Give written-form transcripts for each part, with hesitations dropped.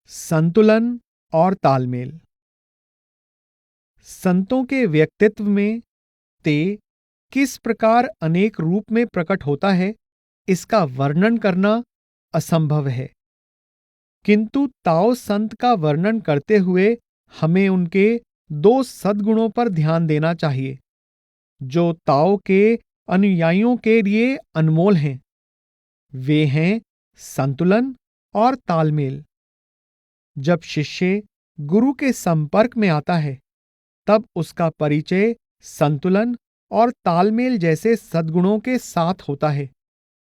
संतुलन और तालमेल। संतों के व्यक्तित्व में ते किस प्रकार अनेक रूप में प्रकट होता है, इसका वर्णन करना असंभव है। किंतु ताओ संत का वर्णन करते हुए हमें उनके दो सद्गुणों पर ध्यान देना चाहिए, जो ताओ के अनुयायियों के लिए अनमोल हैं। वे हैं संतुलन और तालमेल। जब शिष्य गुरु के संपर्क में आता है, तब उसका परिचय संतुलन और तालमेल जैसे सद्गुणों के साथ होता है,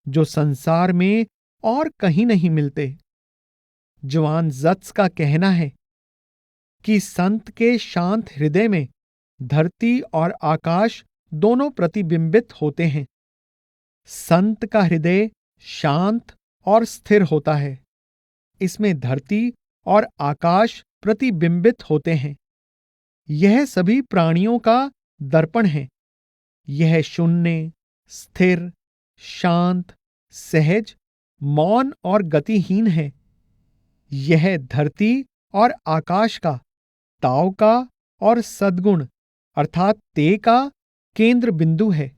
जो संसार में और कहीं नहीं मिलते। जवान जत्स का कहना है कि संत के शांत हृदय में धरती और आकाश दोनों प्रतिबिंबित होते हैं। संत का हृदय शांत और स्थिर होता है। इसमें धरती और आकाश प्रतिबिंबित होते हैं। यह सभी प्राणियों का दर्पण है। यह शून्य, स्थिर, शांत, सहज, मौन और गतिहीन है। यह धरती और आकाश का, ताओ का और सद्गुण अर्थात ते का केंद्र बिंदु है।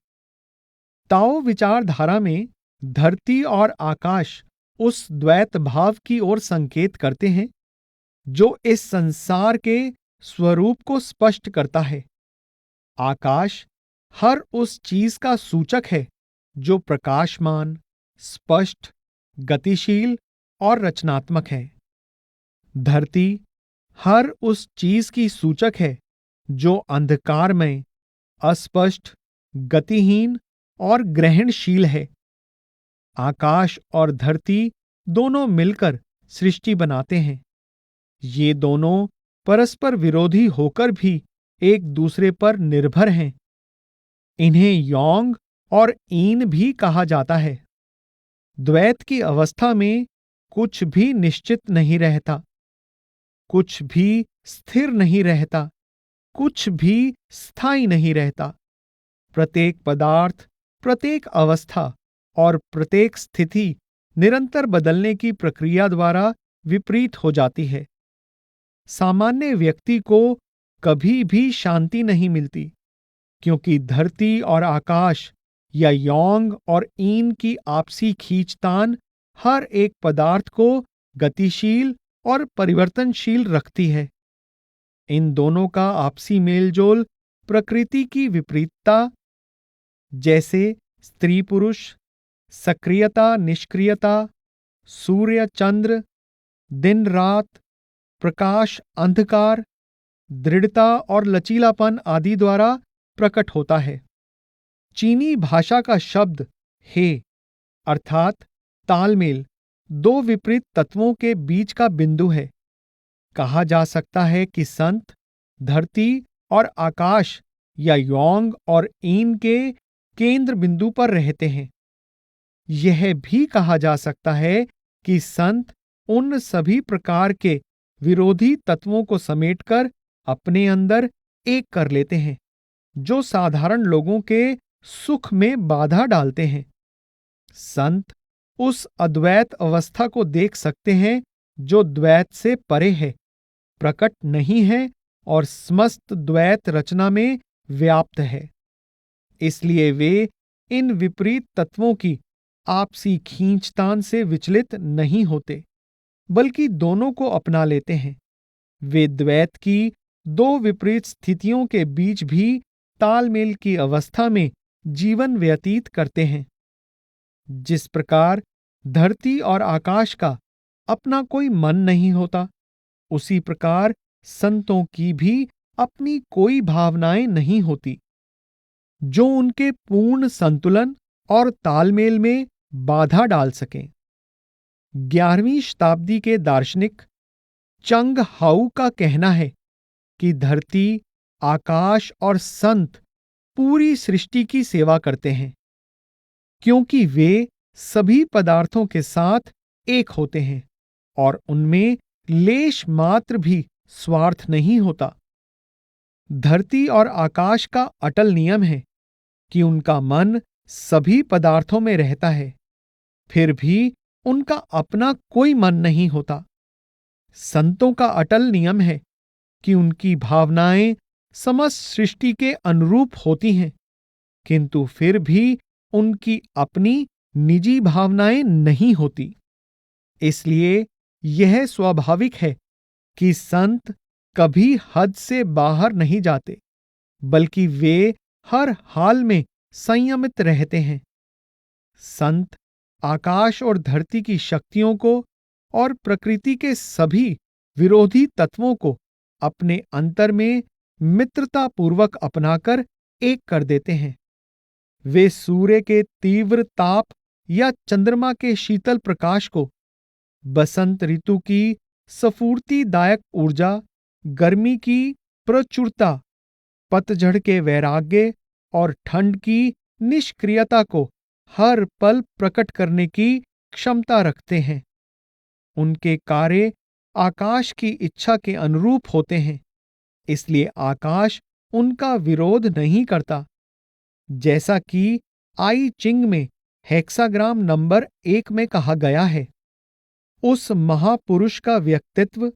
ताओ विचारधारा में धरती और आकाश उस द्वैत भाव की ओर संकेत करते हैं, जो इस संसार के स्वरूप को स्पष्ट करता है। आकाश हर उस चीज का सूचक है जो प्रकाशमान, स्पष्ट, गतिशील और रचनात्मक है। धरती हर उस चीज की सूचक है जो अंधकारमय, अस्पष्ट, गतिहीन और ग्रहणशील है। आकाश और धरती दोनों मिलकर सृष्टि बनाते हैं। ये दोनों परस्पर विरोधी होकर भी एक दूसरे पर निर्भर हैं। इन्हें योंग और ईन भी कहा जाता है। द्वैत की अवस्था में कुछ भी निश्चित नहीं रहता, कुछ भी स्थिर नहीं रहता, कुछ भी स्थायी नहीं रहता। प्रत्येक पदार्थ, प्रत्येक अवस्था और प्रत्येक स्थिति निरंतर बदलने की प्रक्रिया द्वारा विपरीत हो जाती है। सामान्य व्यक्ति को कभी भी शांति नहीं मिलती, क्योंकि धरती और आकाश या योंग और ईन की आपसी खींचतान हर एक पदार्थ को गतिशील और परिवर्तनशील रखती है। इन दोनों का आपसी मेलजोल प्रकृति की विपरीतता, जैसे स्त्री पुरुष, सक्रियता निष्क्रियता, सूर्य चंद्र, दिन रात, प्रकाश अंधकार, दृढ़ता और लचीलापन आदि द्वारा प्रकट होता है। चीनी भाषा का शब्द हे अर्थात तालमेल दो विपरीत तत्वों के बीच का बिंदु है। कहा जा सकता है कि संत धरती और आकाश या योंग और ईन के केंद्र बिंदु पर रहते हैं। यह भी कहा जा सकता है कि संत उन सभी प्रकार के विरोधी तत्वों को समेटकर अपने अंदर एक कर लेते हैं, जो साधारण लोगों के सुख में बाधा डालते हैं। संत उस अद्वैत अवस्था को देख सकते हैं जो द्वैत से परे है, प्रकट नहीं है और समस्त द्वैत रचना में व्याप्त है। इसलिए वे इन विपरीत तत्वों की आपसी खींचतान से विचलित नहीं होते, बल्कि दोनों को अपना लेते हैं। वे द्वैत की दो विपरीत स्थितियों के बीच भी तालमेल की अवस्था में जीवन व्यतीत करते हैं। जिस प्रकार धरती और आकाश का अपना कोई मन नहीं होता, उसी प्रकार संतों की भी अपनी कोई भावनाएं नहीं होती, जो उनके पूर्ण संतुलन और तालमेल में बाधा डाल सकें। 11वीं शताब्दी के दार्शनिक चंग हाउ का कहना है कि धरती, आकाश और संत पूरी सृष्टि की सेवा करते हैं, क्योंकि वे सभी पदार्थों के साथ एक होते हैं और उनमें लेश मात्र भी स्वार्थ नहीं होता। धरती और आकाश का अटल नियम है कि उनका मन सभी पदार्थों में रहता है, फिर भी उनका अपना कोई मन नहीं होता। संतों का अटल नियम है कि उनकी भावनाएं समस्त सृष्टि के अनुरूप होती हैं, किंतु फिर भी उनकी अपनी निजी भावनाएं नहीं होती। इसलिए यह स्वाभाविक है कि संत कभी हद से बाहर नहीं जाते, बल्कि वे हर हाल में संयमित रहते हैं। संत आकाश और धरती की शक्तियों को और प्रकृति के सभी विरोधी तत्वों को अपने अंतर में मित्रतापूर्वक अपनाकर एक कर देते हैं। वे सूर्य के तीव्र ताप या चंद्रमा के शीतल प्रकाश को, बसंत ऋतु की स्फूर्तिदायक ऊर्जा, गर्मी की प्रचुरता, पतझड़ के वैराग्य और ठंड की निष्क्रियता को हर पल प्रकट करने की क्षमता रखते हैं। उनके कार्य आकाश की इच्छा के अनुरूप होते हैं, इसलिए आकाश उनका विरोध नहीं करता। जैसा कि आई चिंग में हेक्साग्राम नंबर 1 में कहा गया है, उस महापुरुष का व्यक्तित्व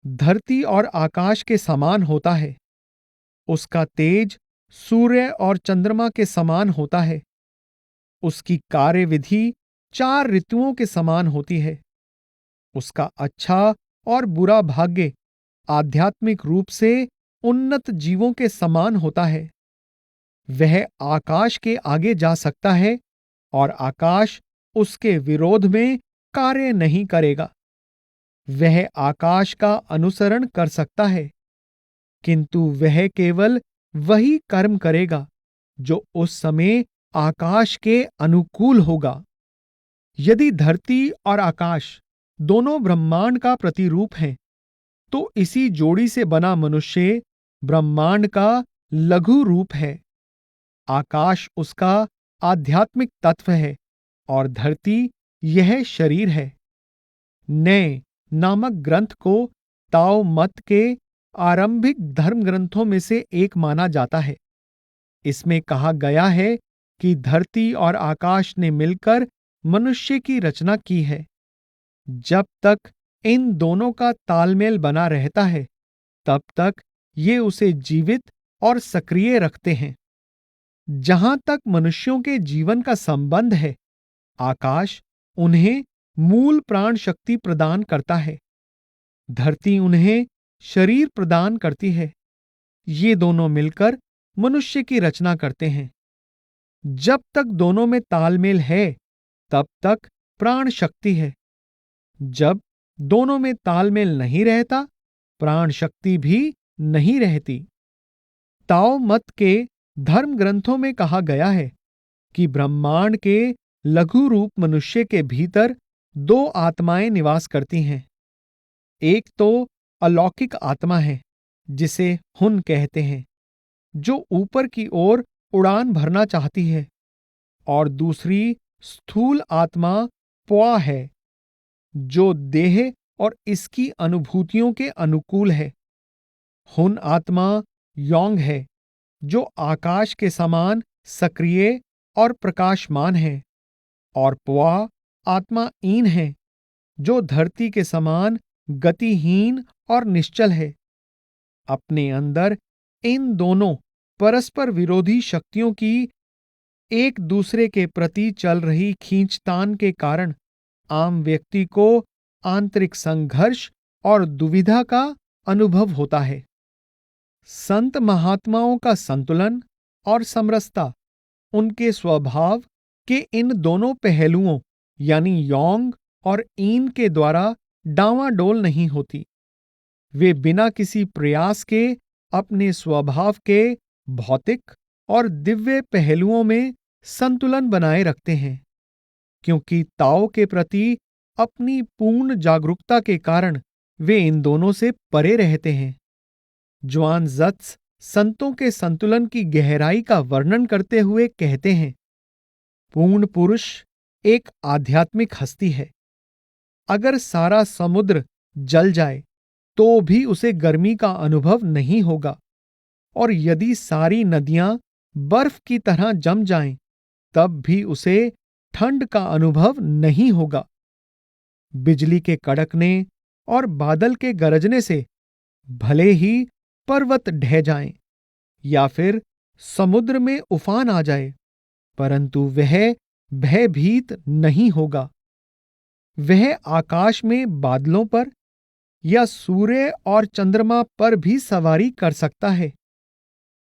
धरती और आकाश के समान होता है। उसका तेज सूर्य और चंद्रमा के समान होता है। उसकी कार्यविधि 4 ऋतुओं के समान होती है। उसका अच्छा और बुरा भाग्य आध्यात्मिक रूप से उन्नत जीवों के समान होता है। वह आकाश के आगे जा सकता है और आकाश उसके विरोध में कार्य नहीं करेगा। वह आकाश का अनुसरण कर सकता है, किंतु वह केवल वही कर्म करेगा जो उस समय आकाश के अनुकूल होगा। यदि धरती और आकाश दोनों ब्रह्मांड का प्रतिरूप हैं, तो इसी जोड़ी से बना मनुष्य ब्रह्मांड का लघु रूप है। आकाश उसका आध्यात्मिक तत्व है और धरती यह शरीर है। नए नामक ग्रंथ को ताओ मत के आरंभिक धर्म ग्रंथों में से एक माना जाता है। इसमें कहा गया है कि धरती और आकाश ने मिलकर मनुष्य की रचना की है। जब तक इन दोनों का तालमेल बना रहता है, तब तक ये उसे जीवित और सक्रिय रखते हैं। जहां तक मनुष्यों के जीवन का संबंध है, आकाश उन्हें मूल प्राण शक्ति प्रदान करता है, धरती उन्हें शरीर प्रदान करती है। ये दोनों मिलकर मनुष्य की रचना करते हैं। जब तक दोनों में तालमेल है, तब तक प्राण शक्ति है। जब दोनों में तालमेल नहीं रहता, प्राण शक्ति भी नहीं रहती। ताओ मत के धर्म ग्रंथों में कहा गया है कि ब्रह्मांड के लघु रूप मनुष्य के भीतर 2 आत्माएं निवास करती हैं। एक तो अलौकिक आत्मा है, जिसे हुन कहते हैं, जो ऊपर की ओर उड़ान भरना चाहती है, और दूसरी स्थूल आत्मा प्वा है, जो देह और इसकी अनुभूतियों के अनुकूल है। हुन आत्मा योंग है, जो आकाश के समान सक्रिय और प्रकाशमान है, और प्वा आत्मा ईन है, जो धरती के समान गतिहीन और निश्चल है। अपने अंदर इन दोनों परस्पर विरोधी शक्तियों की एक दूसरे के प्रति चल रही खींचतान के कारण आम व्यक्ति को आंतरिक संघर्ष और दुविधा का अनुभव होता है। संत महात्माओं का संतुलन और समरसता उनके स्वभाव के इन दोनों पहलुओं यानी योंग और ईन के द्वारा डांवाडोल नहीं होती। वे बिना किसी प्रयास के अपने स्वभाव के भौतिक और दिव्य पहलुओं में संतुलन बनाए रखते हैं, क्योंकि ताओ के प्रति अपनी पूर्ण जागरूकता के कारण वे इन दोनों से परे रहते हैं। ज़्वान-ज़त्स संतों के संतुलन की गहराई का वर्णन करते हुए कहते हैं, पूर्ण पुरुष एक आध्यात्मिक हस्ती है। अगर सारा समुद्र जल जाए तो भी उसे गर्मी का अनुभव नहीं होगा, और यदि सारी नदियां बर्फ की तरह जम जाएं, तब भी उसे ठंड का अनुभव नहीं होगा। बिजली के कड़कने और बादल के गरजने से भले ही पर्वत ढह जाएं या फिर समुद्र में उफान आ जाए, परंतु वह भयभीत नहीं होगा। वह आकाश में बादलों पर या सूर्य और चंद्रमा पर भी सवारी कर सकता है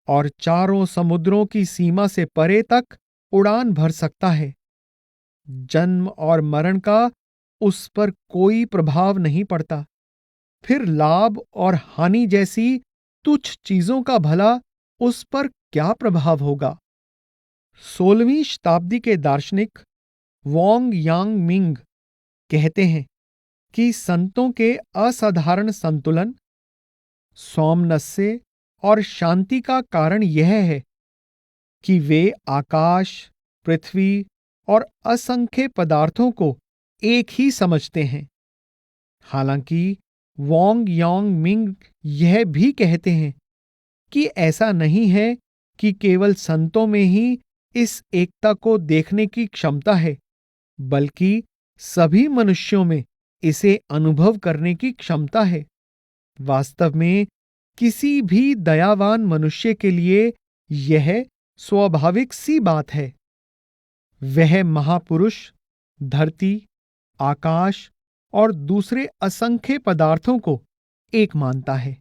और चारों समुद्रों की सीमा से परे तक उड़ान भर सकता है। जन्म और मरण का उस पर कोई प्रभाव नहीं पड़ता। फिर लाभ और हानि जैसी तुच्छ चीजों का भला उस पर क्या प्रभाव होगा? 16वीं शताब्दी के दार्शनिक वोंग यांग मिंग कहते हैं कि संतों के असाधारण संतुलन, सौमनस्य और शांति का कारण यह है कि वे आकाश, पृथ्वी और असंख्य पदार्थों को एक ही समझते हैं। हालांकि वोंग यांग मिंग यह भी कहते हैं कि ऐसा नहीं है कि केवल संतों में ही इस एकता को देखने की क्षमता है, बल्कि सभी मनुष्यों में इसे अनुभव करने की क्षमता है। वास्तव में किसी भी दयावान मनुष्य के लिए यह स्वाभाविक सी बात है। वह महापुरुष धरती, आकाश और दूसरे असंख्य पदार्थों को एक मानता है।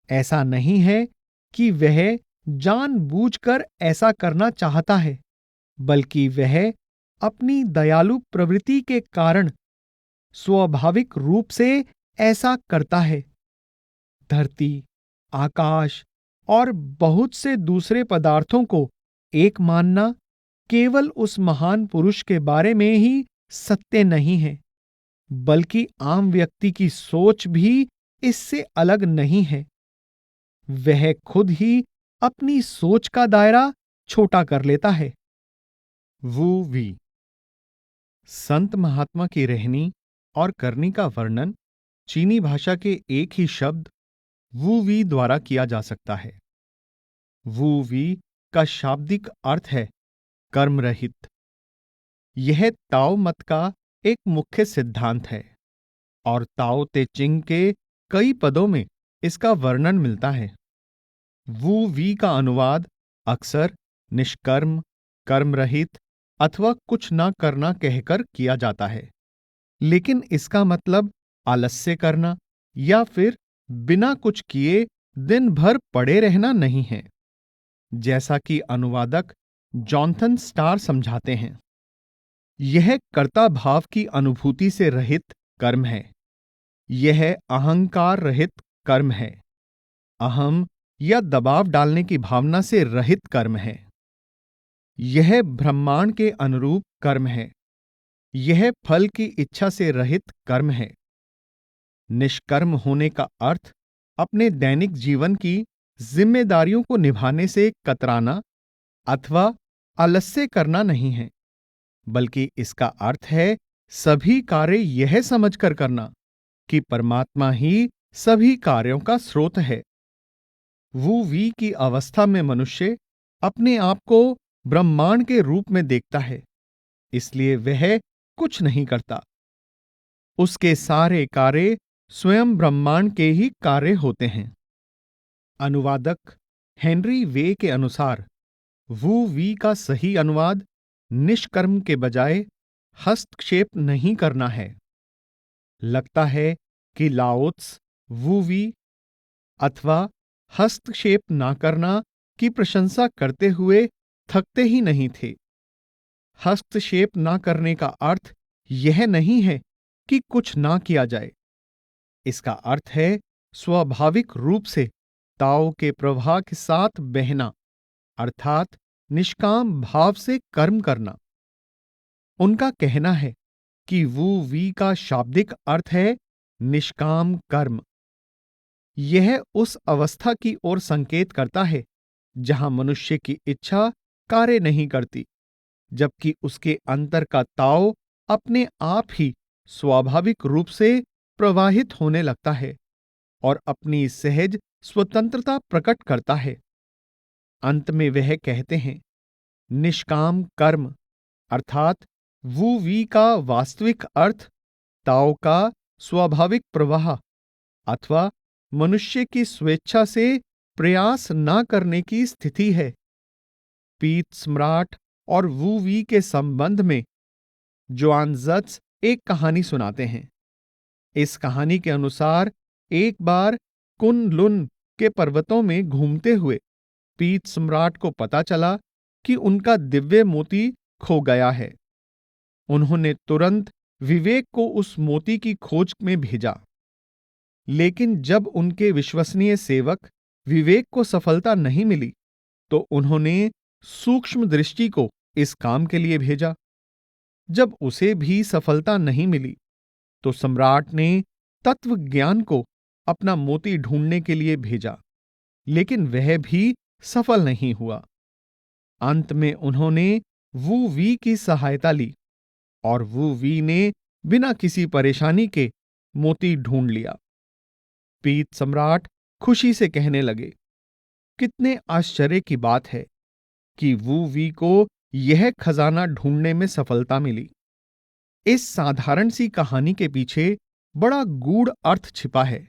ऐसा नहीं है कि वह जानबूझकर ऐसा करना चाहता है, बल्कि वह अपनी दयालु प्रवृत्ति के कारण स्वाभाविक रूप से ऐसा करता है। धरती, आकाश और बहुत से दूसरे पदार्थों को एक मानना केवल उस महान पुरुष के बारे में ही सत्य नहीं है, बल्कि आम व्यक्ति की सोच भी इससे अलग नहीं है। वह खुद ही अपनी सोच का दायरा छोटा कर लेता है। वू वी संत महात्मा की रहनी और करनी का वर्णन चीनी भाषा के एक ही शब्द वू वी द्वारा किया जा सकता है। वू वी का शाब्दिक अर्थ है कर्म रहित। यह ताओ मत का एक मुख्य सिद्धांत है और ताओ ते चिंग के कई पदों में इसका वर्णन मिलता है। वू वी का अनुवाद अक्सर निष्कर्म, कर्म रहित अथवा कुछ ना करना कहकर किया जाता है, लेकिन इसका मतलब आलस्य करना या फिर बिना कुछ किए दिन भर पड़े रहना नहीं है, जैसा कि अनुवादक जॉनथन स्टार समझाते हैं। यह कर्ता भाव की अनुभूति से रहित कर्म है। यह अहंकार रहित कर्म है। अहम या दबाव डालने की भावना से रहित कर्म है। यह ब्रह्मांड के अनुरूप कर्म है। यह फल की इच्छा से रहित कर्म है। निष्कर्म होने का अर्थ अपने दैनिक जीवन की जिम्मेदारियों को निभाने से कतराना अथवा आलस्य करना नहीं है, बल्कि इसका अर्थ है सभी कार्य यह समझकर करना कि परमात्मा ही सभी कार्यों का स्रोत है। वू वी की अवस्था में मनुष्य अपने आप को ब्रह्मांड के रूप में देखता है, इसलिए वह कुछ नहीं करता। उसके सारे कार्य स्वयं ब्रह्मांड के ही कार्य होते हैं। अनुवादक हेनरी वे के अनुसार वू वी का सही अनुवाद निष्कर्म के बजाय हस्तक्षेप नहीं करना है। लगता है कि लाओत्स वू वी अथवा हस्तक्षेप ना करना की प्रशंसा करते हुए थकते ही नहीं थे। हस्तक्षेप ना करने का अर्थ यह नहीं है कि कुछ ना किया जाए। इसका अर्थ है स्वाभाविक रूप से ताओ के प्रवाह के साथ बहना, अर्थात निष्काम भाव से कर्म करना। उनका कहना है कि वू वी का शाब्दिक अर्थ है निष्काम कर्म। यह उस अवस्था की ओर संकेत करता है जहां मनुष्य की इच्छा कार्य नहीं करती, जबकि उसके अंतर का ताओ अपने आप ही स्वाभाविक रूप से प्रवाहित होने लगता है और अपनी सहज स्वतंत्रता प्रकट करता है। अंत में वह कहते हैं, निष्काम कर्म अर्थात वू वी का वास्तविक अर्थ ताओ का स्वाभाविक प्रवाह अथवा मनुष्य की स्वेच्छा से प्रयास न करने की स्थिति है। पीत सम्राट और वू वी के संबंध में ज़्वांग एक कहानी सुनाते हैं। इस कहानी के अनुसार एक बार कुन लुन के पर्वतों में घूमते हुए पीत सम्राट को पता चला कि उनका दिव्य मोती खो गया है। उन्होंने तुरंत विवेक को उस मोती की खोज में भेजा, लेकिन जब उनके विश्वसनीय सेवक विवेक को सफलता नहीं मिली तो उन्होंने सूक्ष्म दृष्टि को इस काम के लिए भेजा। जब उसे भी सफलता नहीं मिली तो सम्राट ने तत्व ज्ञान को अपना मोती ढूंढने के लिए भेजा, लेकिन वह भी सफल नहीं हुआ। अंत में उन्होंने वू वी की सहायता ली और वू वी ने बिना किसी परेशानी के मोती ढूंढ लिया। पीत सम्राट खुशी से कहने लगे, कितने आश्चर्य की बात है कि वू वी को यह खजाना ढूंढने में सफलता मिली। इस साधारण सी कहानी के पीछे बड़ा गूढ़ अर्थ छिपा है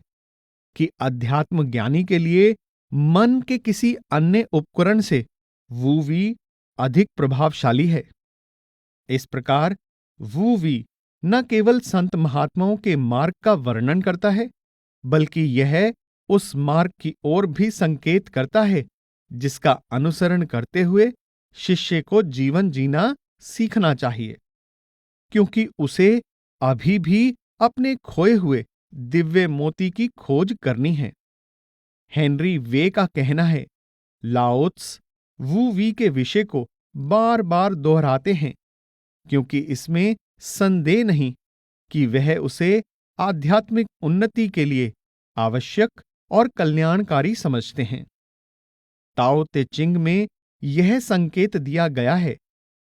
कि अध्यात्म ज्ञानी के लिए मन के किसी अन्य उपकरण से वू वी अधिक प्रभावशाली है। इस प्रकार वू वी न केवल संत महात्माओं के मार्ग का वर्णन करता है, बल्कि यह उस मार्ग की ओर भी संकेत करता है जिसका अनुसरण करते हुए शिष्य को जीवन जीना सीखना चाहिए, क्योंकि उसे अभी भी अपने खोए हुए दिव्य मोती की खोज करनी है। हेनरी वे का कहना है, लाओ त्से वू वी के विषय को बार बार दोहराते हैं क्योंकि इसमें संदेह नहीं कि वह उसे आध्यात्मिक उन्नति के लिए आवश्यक और कल्याणकारी समझते हैं। ताओ ते चिंग में यह संकेत दिया गया है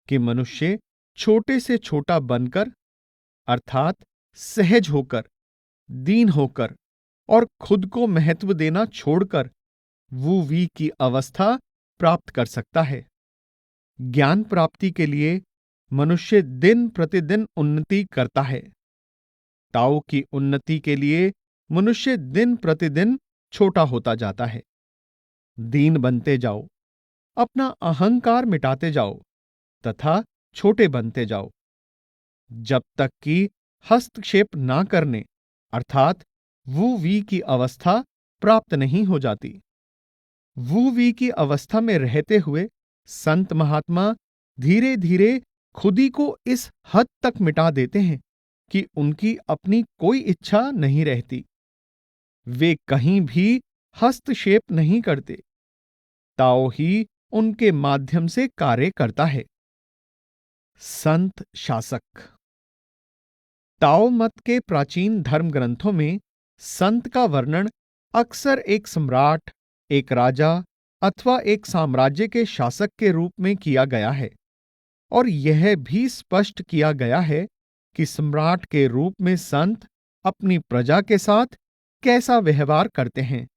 कि मनुष्य छोटे से छोटा बनकर, अर्थात सहज होकर, दीन होकर और खुद को महत्व देना छोड़कर वू वी की अवस्था प्राप्त कर सकता है। ज्ञान प्राप्ति के लिए मनुष्य दिन प्रतिदिन उन्नति करता है। ताओ की उन्नति के लिए मनुष्य दिन प्रतिदिन छोटा होता जाता है। दीन बनते जाओ, अपना अहंकार मिटाते जाओ तथा छोटे बनते जाओ, जब तक कि हस्तक्षेप ना करने अर्थात वू वी की अवस्था प्राप्त नहीं हो जाती। वू वी की अवस्था में रहते हुए संत महात्मा धीरे धीरे खुद ही को इस हद तक मिटा देते हैं कि उनकी अपनी कोई इच्छा नहीं रहती। वे कहीं भी हस्तक्षेप नहीं करते। ताओ ही उनके माध्यम से कार्य करता है। संत शासक। ताओ मत के प्राचीन धर्म ग्रंथों में संत का वर्णन अक्सर एक सम्राट, एक राजा अथवा एक साम्राज्य के शासक के रूप में किया गया है, और यह भी स्पष्ट किया गया है कि सम्राट के रूप में संत अपनी प्रजा के साथ कैसा व्यवहार करते हैं,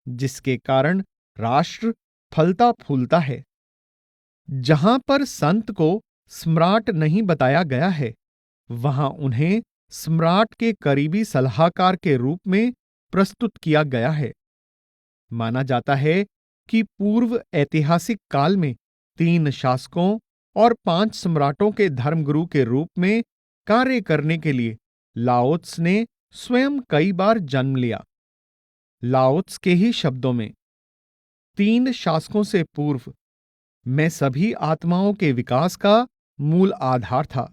जिसके कारण राष्ट्र फलता फूलता है। जहां पर संत को सम्राट नहीं बताया गया है, वहां उन्हें सम्राट के करीबी सलाहकार के रूप में प्रस्तुत किया गया है। माना जाता है कि पूर्व ऐतिहासिक काल में 3 शासकों और 5 सम्राटों के धर्मगुरु के रूप में कार्य करने के लिए लाओ त्से ने स्वयं कई बार जन्म लिया। लाओ त्से के ही शब्दों में, 3 शासकों से पूर्व मैं सभी आत्माओं के विकास का मूल आधार था।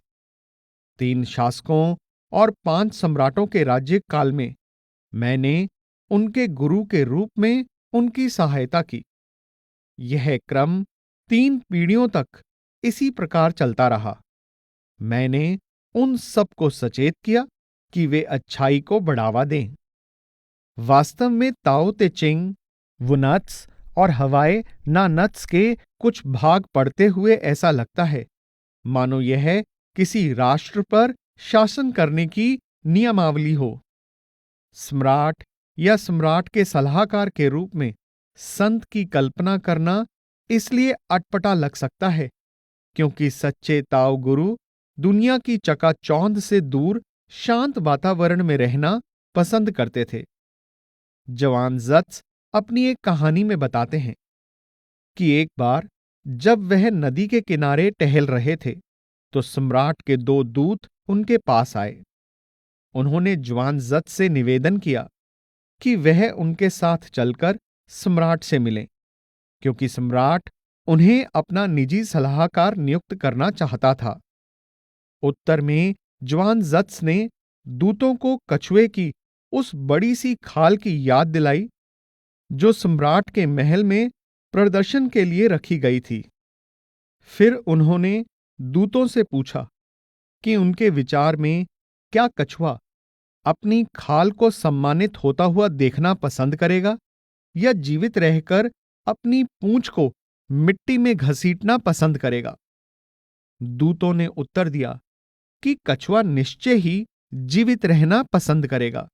3 शासकों और 5 सम्राटों के राज्य काल में मैंने उनके गुरु के रूप में उनकी सहायता की। यह क्रम 3 पीढ़ियों तक इसी प्रकार चलता रहा। मैंने उन सबको सचेत किया कि वे अच्छाई को बढ़ावा दें। वास्तव में ताओ ते चिंग, वुनात्स और हवाए ना नत्स के कुछ भाग पढ़ते हुए ऐसा लगता है मानो यह किसी राष्ट्र पर शासन करने की नियमावली हो। सम्राट या सम्राट के सलाहकार के रूप में संत की कल्पना करना इसलिए अटपटा लग सकता है क्योंकि सच्चे ताओ गुरु दुनिया की चकाचौंध से दूर शांत वातावरण में रहना पसंद करते थे। जवान ज़त्स अपनी एक कहानी में बताते हैं कि एक बार जब वह नदी के किनारे टहल रहे थे, तो सम्राट के दो दूत उनके पास आए। उन्होंने जवान ज़त्स से निवेदन किया कि वह उनके साथ चलकर सम्राट से मिलें, क्योंकि सम्राट उन्हें अपना निजी सलाहकार नियुक्त करना चाहता था। उत्तर में जवान ज़त्स ने दूतों को कछुए की उस बड़ी सी खाल की याद दिलाई जो सम्राट के महल में प्रदर्शन के लिए रखी गई थी। फिर उन्होंने दूतों से पूछा कि उनके विचार में क्या कछुआ अपनी खाल को सम्मानित होता हुआ देखना पसंद करेगा या जीवित रहकर अपनी पूंछ को मिट्टी में घसीटना पसंद करेगा। दूतों ने उत्तर दिया कि कछुआ निश्चय ही जीवित रहना पसंद करेगा।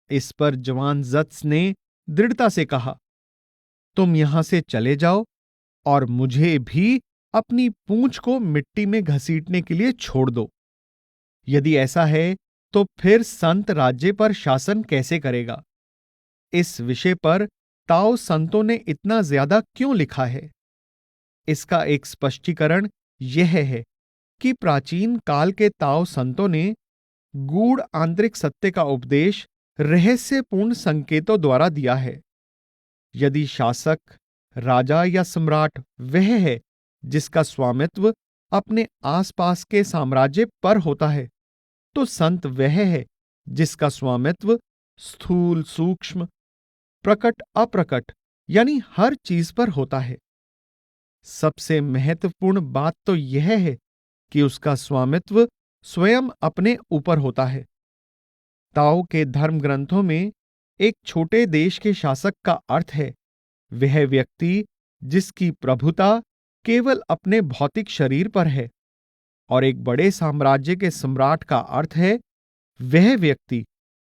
इस पर जवान ज़त्स ने दृढ़ता से कहा, तुम यहां से चले जाओ और मुझे भी अपनी पूंछ को मिट्टी में घसीटने के लिए छोड़ दो। यदि ऐसा है तो फिर संत राज्य पर शासन कैसे करेगा? इस विषय पर ताओ संतों ने इतना ज्यादा क्यों लिखा है? इसका एक स्पष्टीकरण यह है कि प्राचीन काल के ताओ संतों ने गूढ़ आंतरिक सत्य का उपदेश रहस्यपूर्ण संकेतों द्वारा दिया है। यदि शासक, राजा या सम्राट वह है जिसका स्वामित्व अपने आसपास के साम्राज्य पर होता है, तो संत वह है जिसका स्वामित्व स्थूल, सूक्ष्म, प्रकट, अप्रकट यानी हर चीज पर होता है। सबसे महत्वपूर्ण बात तो यह है कि उसका स्वामित्व स्वयं अपने ऊपर होता है। ताओ के धर्म ग्रंथों में एक छोटे देश के शासक का अर्थ है वह व्यक्ति जिसकी प्रभुता केवल अपने भौतिक शरीर पर है, और एक बड़े साम्राज्य के सम्राट का अर्थ है वह व्यक्ति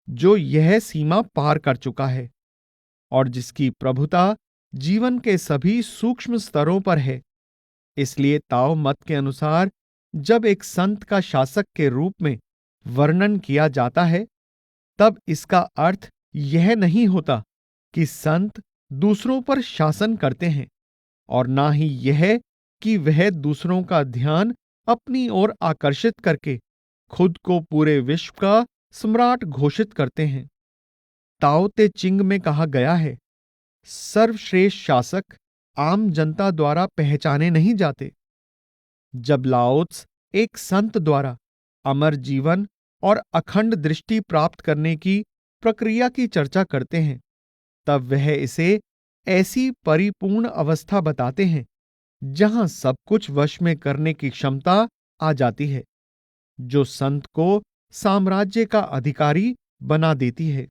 जो यह सीमा पार कर चुका है और जिसकी प्रभुता जीवन के सभी सूक्ष्म स्तरों पर है। इसलिए ताओ मत के अनुसार जब एक संत का शासक के रूप में वर्णन किया जाता है, तब इसका अर्थ यह नहीं होता कि संत दूसरों पर शासन करते हैं, और ना ही यह कि वह दूसरों का ध्यान अपनी ओर आकर्षित करके खुद को पूरे विश्व का सम्राट घोषित करते हैं। ताओ ते चिंग में कहा गया है, सर्वश्रेष्ठ शासक आम जनता द्वारा पहचाने नहीं जाते। जब लाओत्स एक संत द्वारा अमर जीवन और अखंड दृष्टि प्राप्त करने की प्रक्रिया की चर्चा करते हैं, तब वह इसे ऐसी परिपूर्ण अवस्था बताते हैं जहां सब कुछ वश में करने की क्षमता आ जाती है, जो संत को साम्राज्य का अधिकारी बना देती है।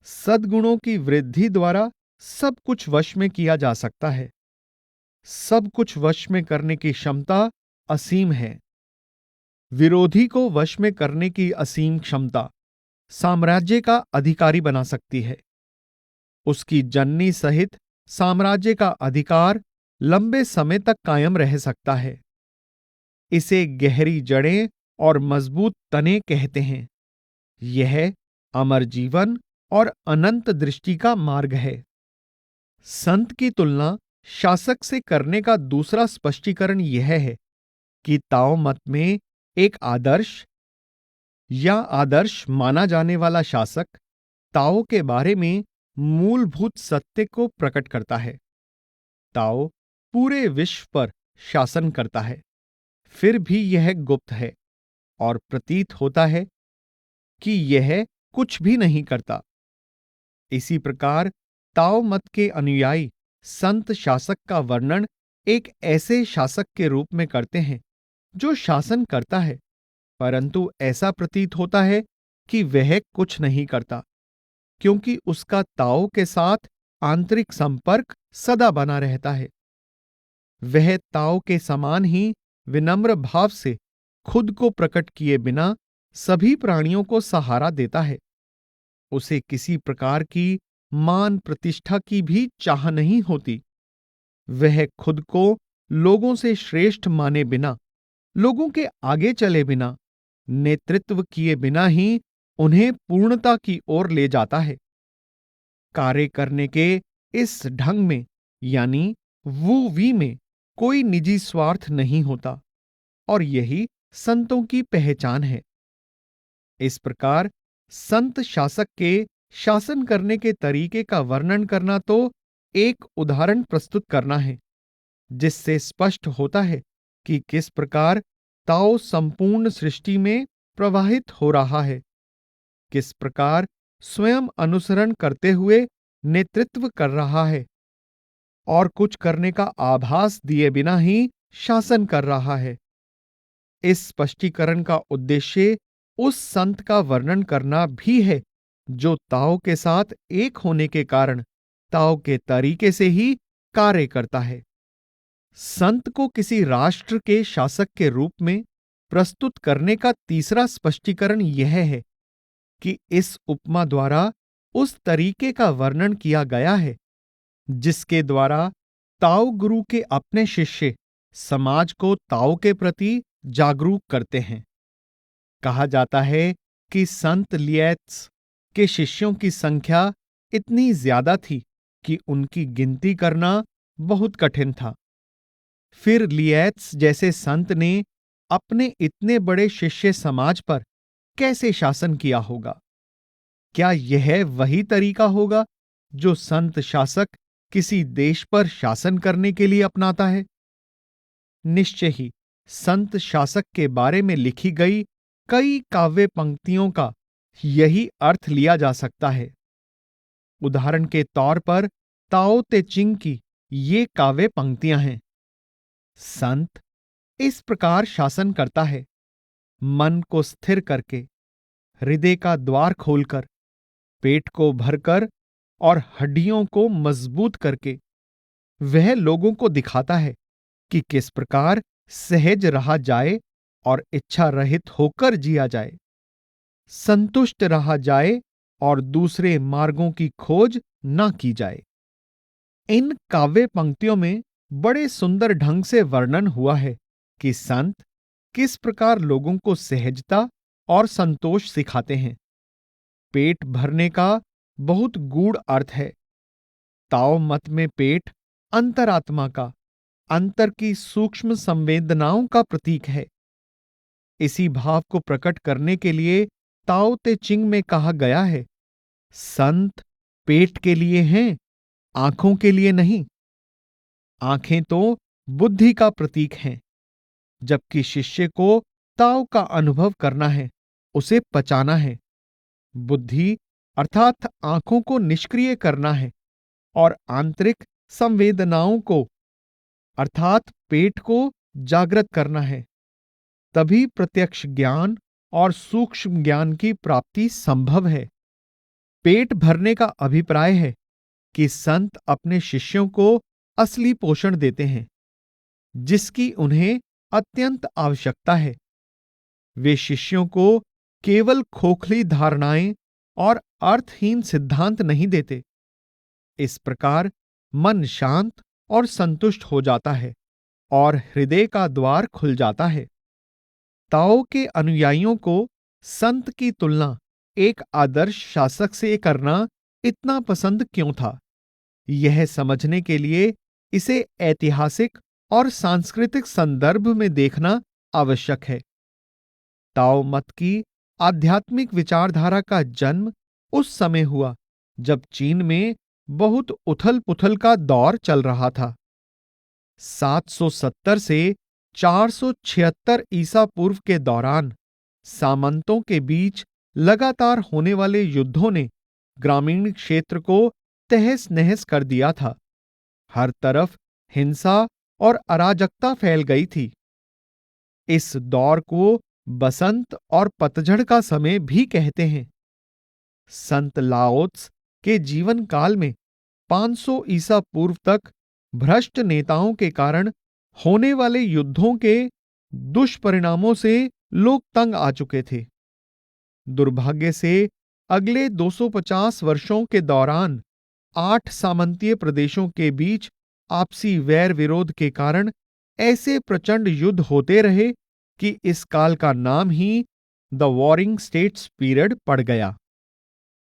सद्गुणों की वृद्धि द्वारा सब कुछ वश में किया जा सकता है। सब कुछ वश में करने की क्षमता असीम है। विरोधी को वश में करने की असीम क्षमता साम्राज्य का अधिकारी बना सकती है। उसकी जननी सहित साम्राज्य का अधिकार लंबे समय तक कायम रह सकता है। इसे गहरी जड़ें और मजबूत तने कहते हैं। यह अमर जीवन और अनंत दृष्टि का मार्ग है। संत की तुलना शासक से करने का दूसरा स्पष्टीकरण यह है कि ताओ मत में एक आदर्श या आदर्श माना जाने वाला शासक ताओ के बारे में मूलभूत सत्य को प्रकट करता है। ताओ पूरे विश्व पर शासन करता है, फिर भी यह गुप्त है और प्रतीत होता है कि यह कुछ भी नहीं करता। इसी प्रकार ताओ मत के अनुयायी संत शासक का वर्णन एक ऐसे शासक के रूप में करते हैं जो शासन करता है, परंतु ऐसा प्रतीत होता है कि वह कुछ नहीं करता, क्योंकि उसका ताओ के साथ आंतरिक संपर्क सदा बना रहता है। वह ताओ के समान ही विनम्र भाव से खुद को प्रकट किए बिना सभी प्राणियों को सहारा देता है। उसे किसी प्रकार की मान प्रतिष्ठा की भी चाह नहीं होती। वह खुद को लोगों से श्रेष्ठ माने बिना, लोगों के आगे चले बिना नेतृत्व किए बिना ही उन्हें पूर्णता की ओर ले जाता है। कार्य करने के इस ढंग में यानी वू वी में कोई निजी स्वार्थ नहीं होता और यही संतों की पहचान है। इस प्रकार संत शासक के शासन करने के तरीके का वर्णन करना तो एक उदाहरण प्रस्तुत करना है, जिससे स्पष्ट होता है कि किस प्रकार ताओ संपूर्ण सृष्टि में प्रवाहित हो रहा है, किस प्रकार स्वयं अनुसरण करते हुए नेतृत्व कर रहा है और कुछ करने का आभास दिए बिना ही शासन कर रहा है। इस स्पष्टीकरण का उद्देश्य उस संत का वर्णन करना भी है जो ताओ के साथ एक होने के कारण ताओ के तरीके से ही कार्य करता है। संत को किसी राष्ट्र के शासक के रूप में प्रस्तुत करने का तीसरा स्पष्टीकरण यह है कि इस उपमा द्वारा उस तरीके का वर्णन किया गया है जिसके द्वारा ताओ गुरु के अपने शिष्य समाज को ताओ के प्रति जागरूक करते हैं। कहा जाता है कि संत लिएत्स के शिष्यों की संख्या इतनी ज्यादा थी कि उनकी गिनती करना बहुत कठिन था। फिर लिएत्स जैसे संत ने अपने इतने बड़े शिष्य समाज पर कैसे शासन किया होगा? क्या यह वही तरीका होगा जो संत शासक किसी देश पर शासन करने के लिए अपनाता है? निश्चय ही संत शासक के बारे में लिखी गई कई काव्य पंक्तियों का यही अर्थ लिया जा सकता है। उदाहरण के तौर पर ताओ ते चिंग की ये काव्य पंक्तियां हैं। संत इस प्रकार शासन करता है, मन को स्थिर करके, हृदय का द्वार खोलकर, पेट को भरकर और हड्डियों को मजबूत करके। वह लोगों को दिखाता है कि किस प्रकार सहज रहा जाए और इच्छा रहित होकर जिया जाए, संतुष्ट रहा जाए और दूसरे मार्गों की खोज न की जाए। इन काव्य पंक्तियों में बड़े सुंदर ढंग से वर्णन हुआ है कि संत किस प्रकार लोगों को सहजता और संतोष सिखाते हैं। पेट भरने का बहुत गूढ़ अर्थ है। ताओ मत में पेट अंतरात्मा का, अंतर की सूक्ष्म संवेदनाओं का प्रतीक है। इसी भाव को प्रकट करने के लिए ताओ ते चिंग में कहा गया है, संत पेट के लिए हैं, आंखों के लिए नहीं। आंखें तो बुद्धि का प्रतीक हैं, जबकि शिष्य को ताओ का अनुभव करना है, उसे पचाना है। बुद्धि अर्थात आंखों को निष्क्रिय करना है और आंतरिक संवेदनाओं को अर्थात पेट को जागृत करना है। तभी प्रत्यक्ष ज्ञान और सूक्ष्म ज्ञान की प्राप्ति संभव है। पेट भरने का अभिप्राय है कि संत अपने शिष्यों को असली पोषण देते हैं, जिसकी उन्हें अत्यंत आवश्यकता है। वे शिष्यों को केवल खोखली धारणाएं और अर्थहीन सिद्धांत नहीं देते। इस प्रकार मन शांत और संतुष्ट हो जाता है और हृदय का द्वार खुल जाता है। ताओ के अनुयायियों को संत की तुलना एक आदर्श शासक से करना इतना पसंद क्यों था? यह समझने के लिए इसे ऐतिहासिक और सांस्कृतिक संदर्भ में देखना आवश्यक है। ताओ मत की आध्यात्मिक विचारधारा का जन्म उस समय हुआ जब चीन में बहुत उथल-पुथल का दौर चल रहा था। 770 से 476 ईसा पूर्व के दौरान सामंतों के बीच लगातार होने वाले युद्धों ने ग्रामीण क्षेत्र को तहस-नहस कर दिया था। हर तरफ हिंसा और अराजकता फैल गई थी। इस दौर को बसंत और पतझड़ का समय भी कहते हैं। संत लाओत्स के जीवन काल में 500 ईसा पूर्व तक भ्रष्ट नेताओं के कारण होने वाले युद्धों के दुष्परिणामों से लोग तंग आ चुके थे। दुर्भाग्य से अगले 250 वर्षों के दौरान 8 सामंतीय प्रदेशों के बीच आपसी वैर विरोध के कारण ऐसे प्रचंड युद्ध होते रहे कि इस काल का नाम ही द वॉरिंग स्टेट्स पीरियड पड़ गया।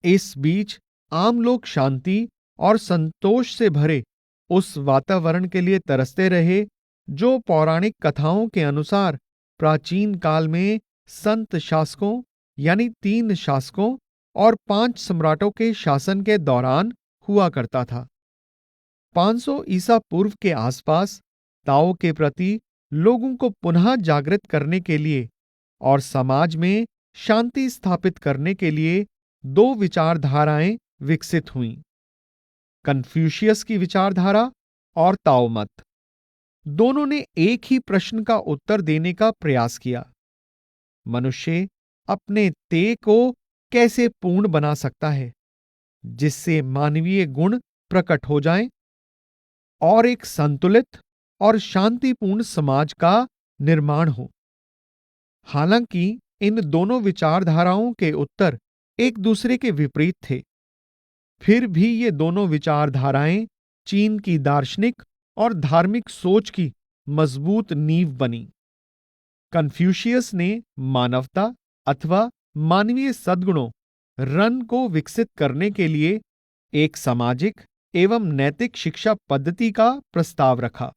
इस बीच आम लोग शांति और संतोष से भरे उस वातावरण के लिए तरसते रहे जो पौराणिक कथाओं के अनुसार प्राचीन काल में संत शासकों यानी 3 शासकों और 5 सम्राटों के शासन के दौरान हुआ करता था। 500 ईसा पूर्व के आसपास ताओ के प्रति लोगों को पुनः जागृत करने के लिए और समाज में शांति स्थापित करने के लिए 2 विचारधाराएं विकसित हुईं, कन्फ्यूशियस की विचारधारा और ताओ मत। दोनों ने एक ही प्रश्न का उत्तर देने का प्रयास किया, मनुष्य अपने ते को कैसे पूर्ण बना सकता है जिससे मानवीय गुण प्रकट हो जाएं और एक संतुलित और शांतिपूर्ण समाज का निर्माण हो। हालांकि इन दोनों विचारधाराओं के उत्तर एक दूसरे के विपरीत थे, फिर भी ये दोनों विचारधाराएं चीन की दार्शनिक और धार्मिक सोच की मजबूत नींव बनी। कन्फ्यूशियस ने मानवता अथवा मानवीय सद्गुणों रन को विकसित करने के लिए एक सामाजिक एवं नैतिक शिक्षा पद्धति का प्रस्ताव रखा।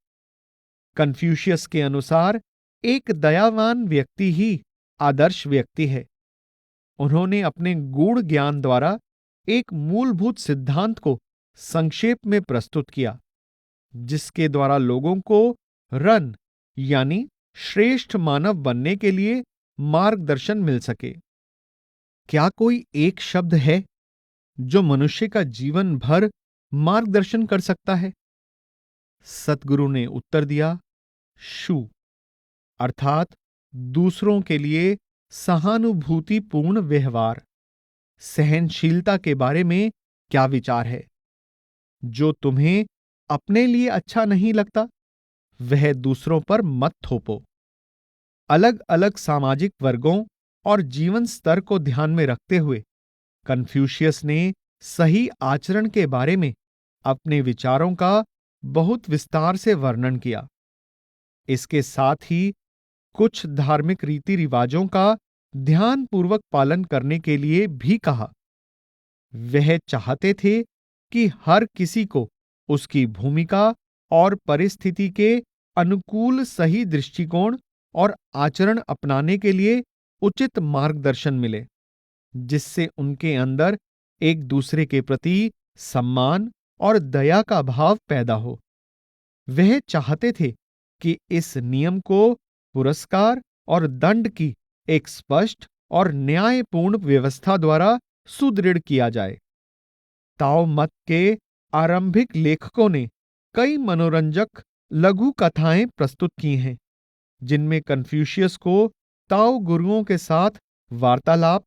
कन्फ्यूशियस के अनुसार एक दयावान व्यक्ति ही आदर्श व्यक्ति है। उन्होंने अपने गूढ़ ज्ञान द्वारा एक मूलभूत सिद्धांत को संक्षेप में प्रस्तुत किया, जिसके द्वारा लोगों को रन यानी श्रेष्ठ मानव बनने के लिए मार्गदर्शन मिल सके। क्या कोई एक शब्द है जो मनुष्य का जीवन भर मार्गदर्शन कर सकता है? सतगुरु ने उत्तर दिया, शु, अर्थात दूसरों के लिए सहानुभूतिपूर्ण व्यवहार। सहनशीलता के बारे में क्या विचार है? जो तुम्हें अपने लिए अच्छा नहीं लगता वह दूसरों पर मत थोपो। अलग अलग सामाजिक वर्गों और जीवन स्तर को ध्यान में रखते हुए कन्फ्यूशियस ने सही आचरण के बारे में अपने विचारों का बहुत विस्तार से वर्णन किया। इसके साथ ही कुछ धार्मिक रीति रिवाजों का ध्यानपूर्वक पालन करने के लिए भी कहा। वह चाहते थे कि हर किसी को उसकी भूमिका और परिस्थिति के अनुकूल सही दृष्टिकोण और आचरण अपनाने के लिए उचित मार्गदर्शन मिले, जिससे उनके अंदर एक दूसरे के प्रति सम्मान और दया का भाव पैदा हो। वह चाहते थे कि इस नियम को पुरस्कार और दंड की एक स्पष्ट और न्यायपूर्ण व्यवस्था द्वारा सुदृढ़ किया जाए। ताओ मत के आरंभिक लेखकों ने कई मनोरंजक लघु कथाएं प्रस्तुत की हैं, जिनमें कन्फ्यूशियस को ताओ गुरुओं के साथ वार्तालाप,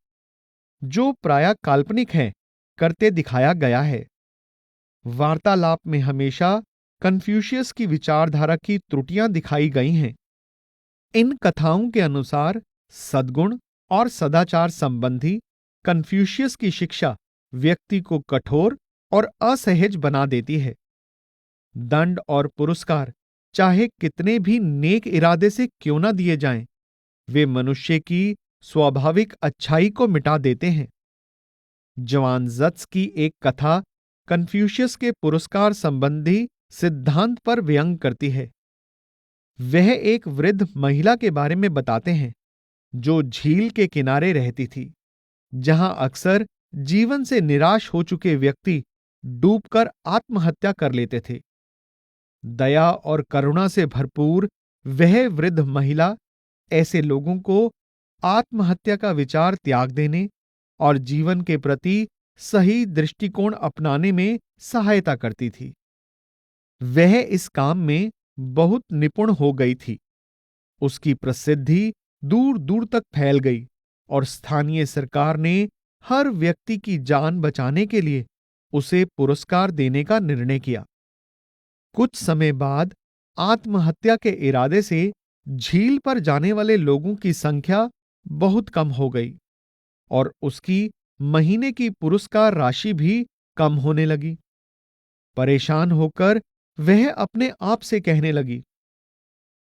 जो प्रायः काल्पनिक हैं, करते दिखाया गया है। वार्तालाप में हमेशा कन्फ्यूशियस की विचारधारा की त्रुटियां दिखाई गई हैं। इन कथाओं के अनुसार सद्गुण और सदाचार संबंधी कन्फ्यूशियस की शिक्षा व्यक्ति को कठोर और असहज बना देती है। दंड और पुरस्कार चाहे कितने भी नेक इरादे से क्यों ना दिए जाएं, वे मनुष्य की स्वाभाविक अच्छाई को मिटा देते हैं। जवान ज़त्स की एक कथा कन्फ्यूशियस के पुरस्कार संबंधी सिद्धांत पर व्यंग करती है। वह एक वृद्ध महिला के बारे में बताते हैं जो झील के किनारे रहती थी, जहां अक्सर जीवन से निराश हो चुके व्यक्ति डूबकर आत्महत्या कर लेते थे। दया और करुणा से भरपूर वह वृद्ध महिला ऐसे लोगों को आत्महत्या का विचार त्याग देने और जीवन के प्रति सही दृष्टिकोण अपनाने में सहायता करती थी। वह इस काम में बहुत निपुण हो गई थी। उसकी प्रसिद्धि दूर दूर तक फैल गई और स्थानीय सरकार ने हर व्यक्ति की जान बचाने के लिए उसे पुरस्कार देने का निर्णय किया। कुछ समय बाद आत्महत्या के इरादे से झील पर जाने वाले लोगों की संख्या बहुत कम हो गई और उसकी महीने की पुरस्कार राशि भी कम होने लगी। परेशान होकर वह अपने आप से कहने लगी,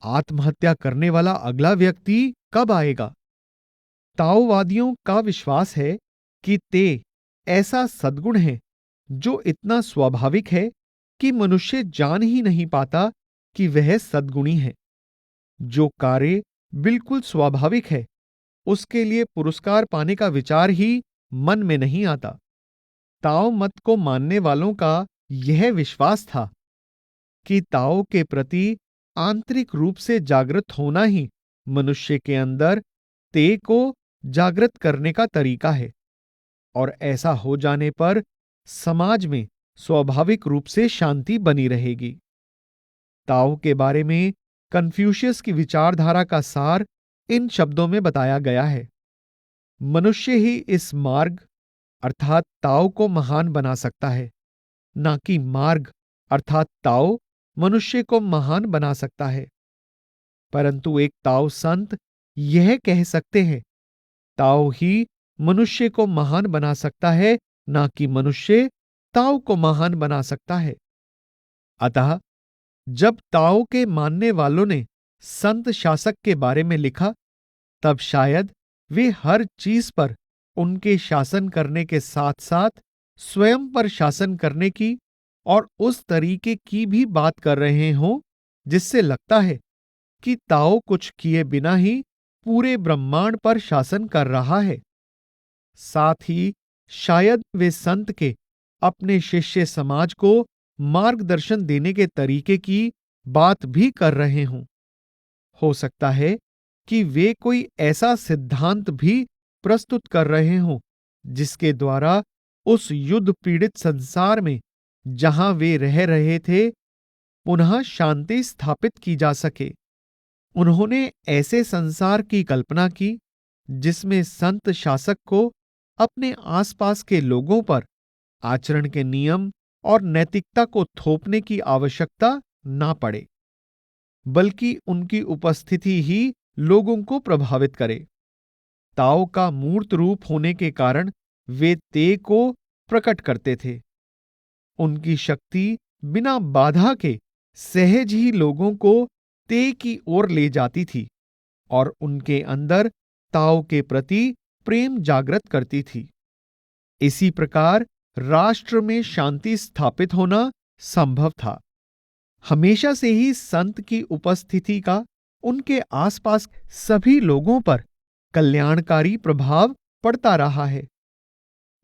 आत्महत्या करने वाला अगला व्यक्ति कब आएगा? ताओवादियों का विश्वास है कि ते ऐसा सद्गुण है जो इतना स्वाभाविक है कि मनुष्य जान ही नहीं पाता कि वह सद्गुणी है। जो कार्य बिल्कुल स्वाभाविक है, उसके लिए पुरस्कार पाने का विचार ही मन में नहीं आता। ताओ मत को मानने वालों का यह विश्वास था कि ताओ के प्रति आंतरिक रूप से जागृत होना ही मनुष्य के अंदर ते को जागृत करने का तरीका है, और ऐसा हो जाने पर समाज में स्वाभाविक रूप से शांति बनी रहेगी। ताओ के बारे में कन्फ्यूशियस की विचारधारा का सार इन शब्दों में बताया गया है। मनुष्य ही इस मार्ग अर्थात ताओ को महान बना सकता है, ना कि मार्ग अर्थात ताओ मनुष्य को महान बना सकता है। परंतु एक ताओ संत यह कह सकते हैं, ताओ ही मनुष्य को महान बना सकता है, ना कि मनुष्य ताओ को महान बना सकता है। अतः जब ताओ के मानने वालों ने संत शासक के बारे में लिखा, तब शायद वे हर चीज पर उनके शासन करने के साथ साथ स्वयं पर शासन करने की और उस तरीके की भी बात कर रहे हों जिससे लगता है कि ताओ कुछ किए बिना ही पूरे ब्रह्मांड पर शासन कर रहा है। साथ ही शायद वे संत के अपने शिष्य समाज को मार्गदर्शन देने के तरीके की बात भी कर रहे हों। हो सकता है कि वे कोई ऐसा सिद्धांत भी प्रस्तुत कर रहे हों जिसके द्वारा उस युद्ध पीड़ित संसार में जहां वे रह रहे थे पुनः शांति स्थापित की जा सके। उन्होंने ऐसे संसार की कल्पना की जिसमें संत शासक को अपने आसपास के लोगों पर आचरण के नियम और नैतिकता को थोपने की आवश्यकता ना पड़े, बल्कि उनकी उपस्थिति ही लोगों को प्रभावित करे। ताओ का मूर्त रूप होने के कारण वे ते को प्रकट करते थे। उनकी शक्ति बिना बाधा के सहज ही लोगों को ते की ओर ले जाती थी और उनके अंदर ताओ के प्रति प्रेम जागृत करती थी। इसी प्रकार राष्ट्र में शांति स्थापित होना संभव था। हमेशा से ही संत की उपस्थिति का उनके आसपास सभी लोगों पर कल्याणकारी प्रभाव पड़ता रहा है।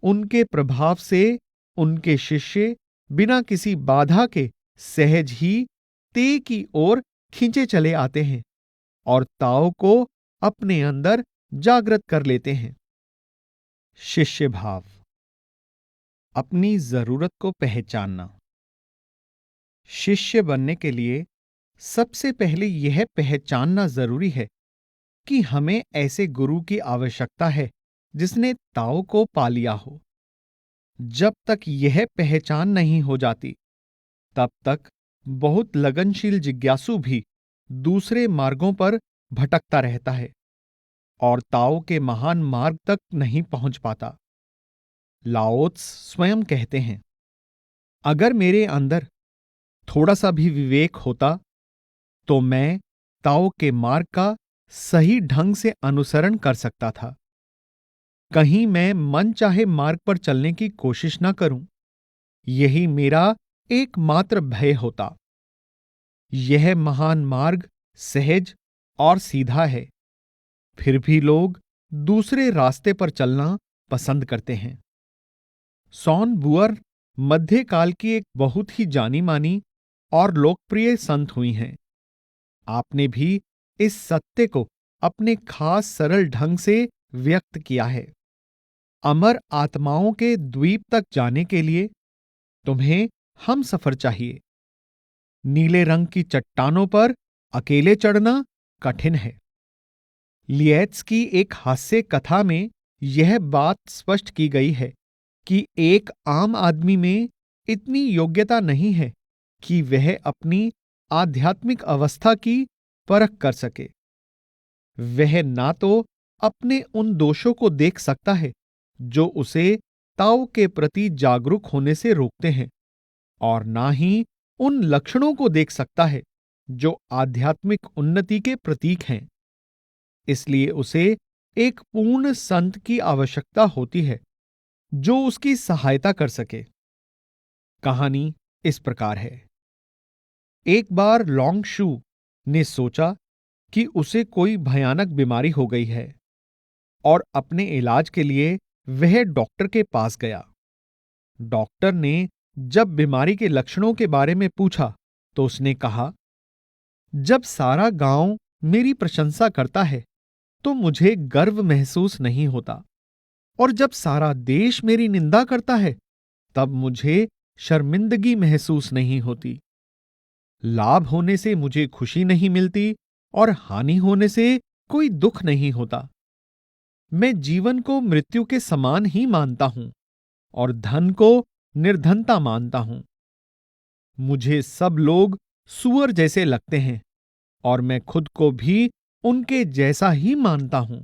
उनके प्रभाव से उनके शिष्य बिना किसी बाधा के सहज ही ते की ओर खींचे चले आते हैं और ताओ को अपने अंदर जागृत कर लेते हैं। शिष्य भाव, अपनी जरूरत को पहचानना। शिष्य बनने के लिए सबसे पहले यह पहचानना जरूरी है कि हमें ऐसे गुरु की आवश्यकता है जिसने ताओ को पा लिया हो। जब तक यह पहचान नहीं हो जाती, तब तक बहुत लगनशील जिज्ञासु भी दूसरे मार्गों पर भटकता रहता है और ताओ के महान मार्ग तक नहीं पहुंच पाता। लाओत्स स्वयं कहते हैं, अगर मेरे अंदर थोड़ा सा भी विवेक होता तो मैं ताओ के मार्ग का सही ढंग से अनुसरण कर सकता था। कहीं मैं मन चाहे मार्ग पर चलने की कोशिश न करूं, यही मेरा एकमात्र भय होता। यह महान मार्ग सहज और सीधा है, फिर भी लोग दूसरे रास्ते पर चलना पसंद करते हैं। सॉन बुअर मध्यकाल की एक बहुत ही जानी मानी और लोकप्रिय संत हुई हैं। आपने भी इस सत्य को अपने खास सरल ढंग से व्यक्त किया है। अमर आत्माओं के द्वीप तक जाने के लिए तुम्हें हम सफर चाहिए। नीले रंग की चट्टानों पर अकेले चढ़ना कठिन है। लिएट्स की एक हास्य कथा में यह बात स्पष्ट की गई है कि एक आम आदमी में इतनी योग्यता नहीं है कि वह अपनी आध्यात्मिक अवस्था की परख कर सके। वह ना तो अपने उन दोषों को देख सकता है जो उसे ताओ के प्रति जागरूक होने से रोकते हैं, और ना ही उन लक्षणों को देख सकता है जो आध्यात्मिक उन्नति के प्रतीक हैं। इसलिए उसे एक पूर्ण संत की आवश्यकता होती है जो उसकी सहायता कर सके। कहानी इस प्रकार है। एक बार लॉन्ग शू ने सोचा कि उसे कोई भयानक बीमारी हो गई है और अपने इलाज के लिए वह डॉक्टर के पास गया। डॉक्टर ने जब बीमारी के लक्षणों के बारे में पूछा तो उसने कहा, जब सारा गांव मेरी प्रशंसा करता है तो मुझे गर्व महसूस नहीं होता, और जब सारा देश मेरी निंदा करता है तब मुझे शर्मिंदगी महसूस नहीं होती। लाभ होने से मुझे खुशी नहीं मिलती और हानि होने से कोई दुख नहीं होता। मैं जीवन को मृत्यु के समान ही मानता हूं और धन को निर्धनता मानता हूं। मुझे सब लोग सूअर जैसे लगते हैं और मैं खुद को भी उनके जैसा ही मानता हूं।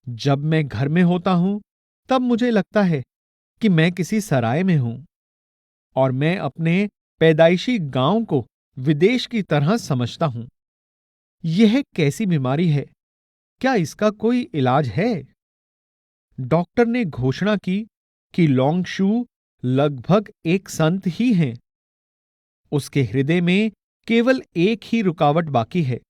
जब मैं घर में होता हूं तब मुझे लगता है कि मैं किसी सराय में हूं और मैं अपने पैदाइशी गांव को विदेश की तरह समझता हूं। यह कैसी बीमारी है? क्या इसका कोई इलाज है? डॉक्टर ने घोषणा की कि लॉन्ग शू लगभग एक संत ही हैं। उसके हृदय में केवल एक ही रुकावट बाकी है।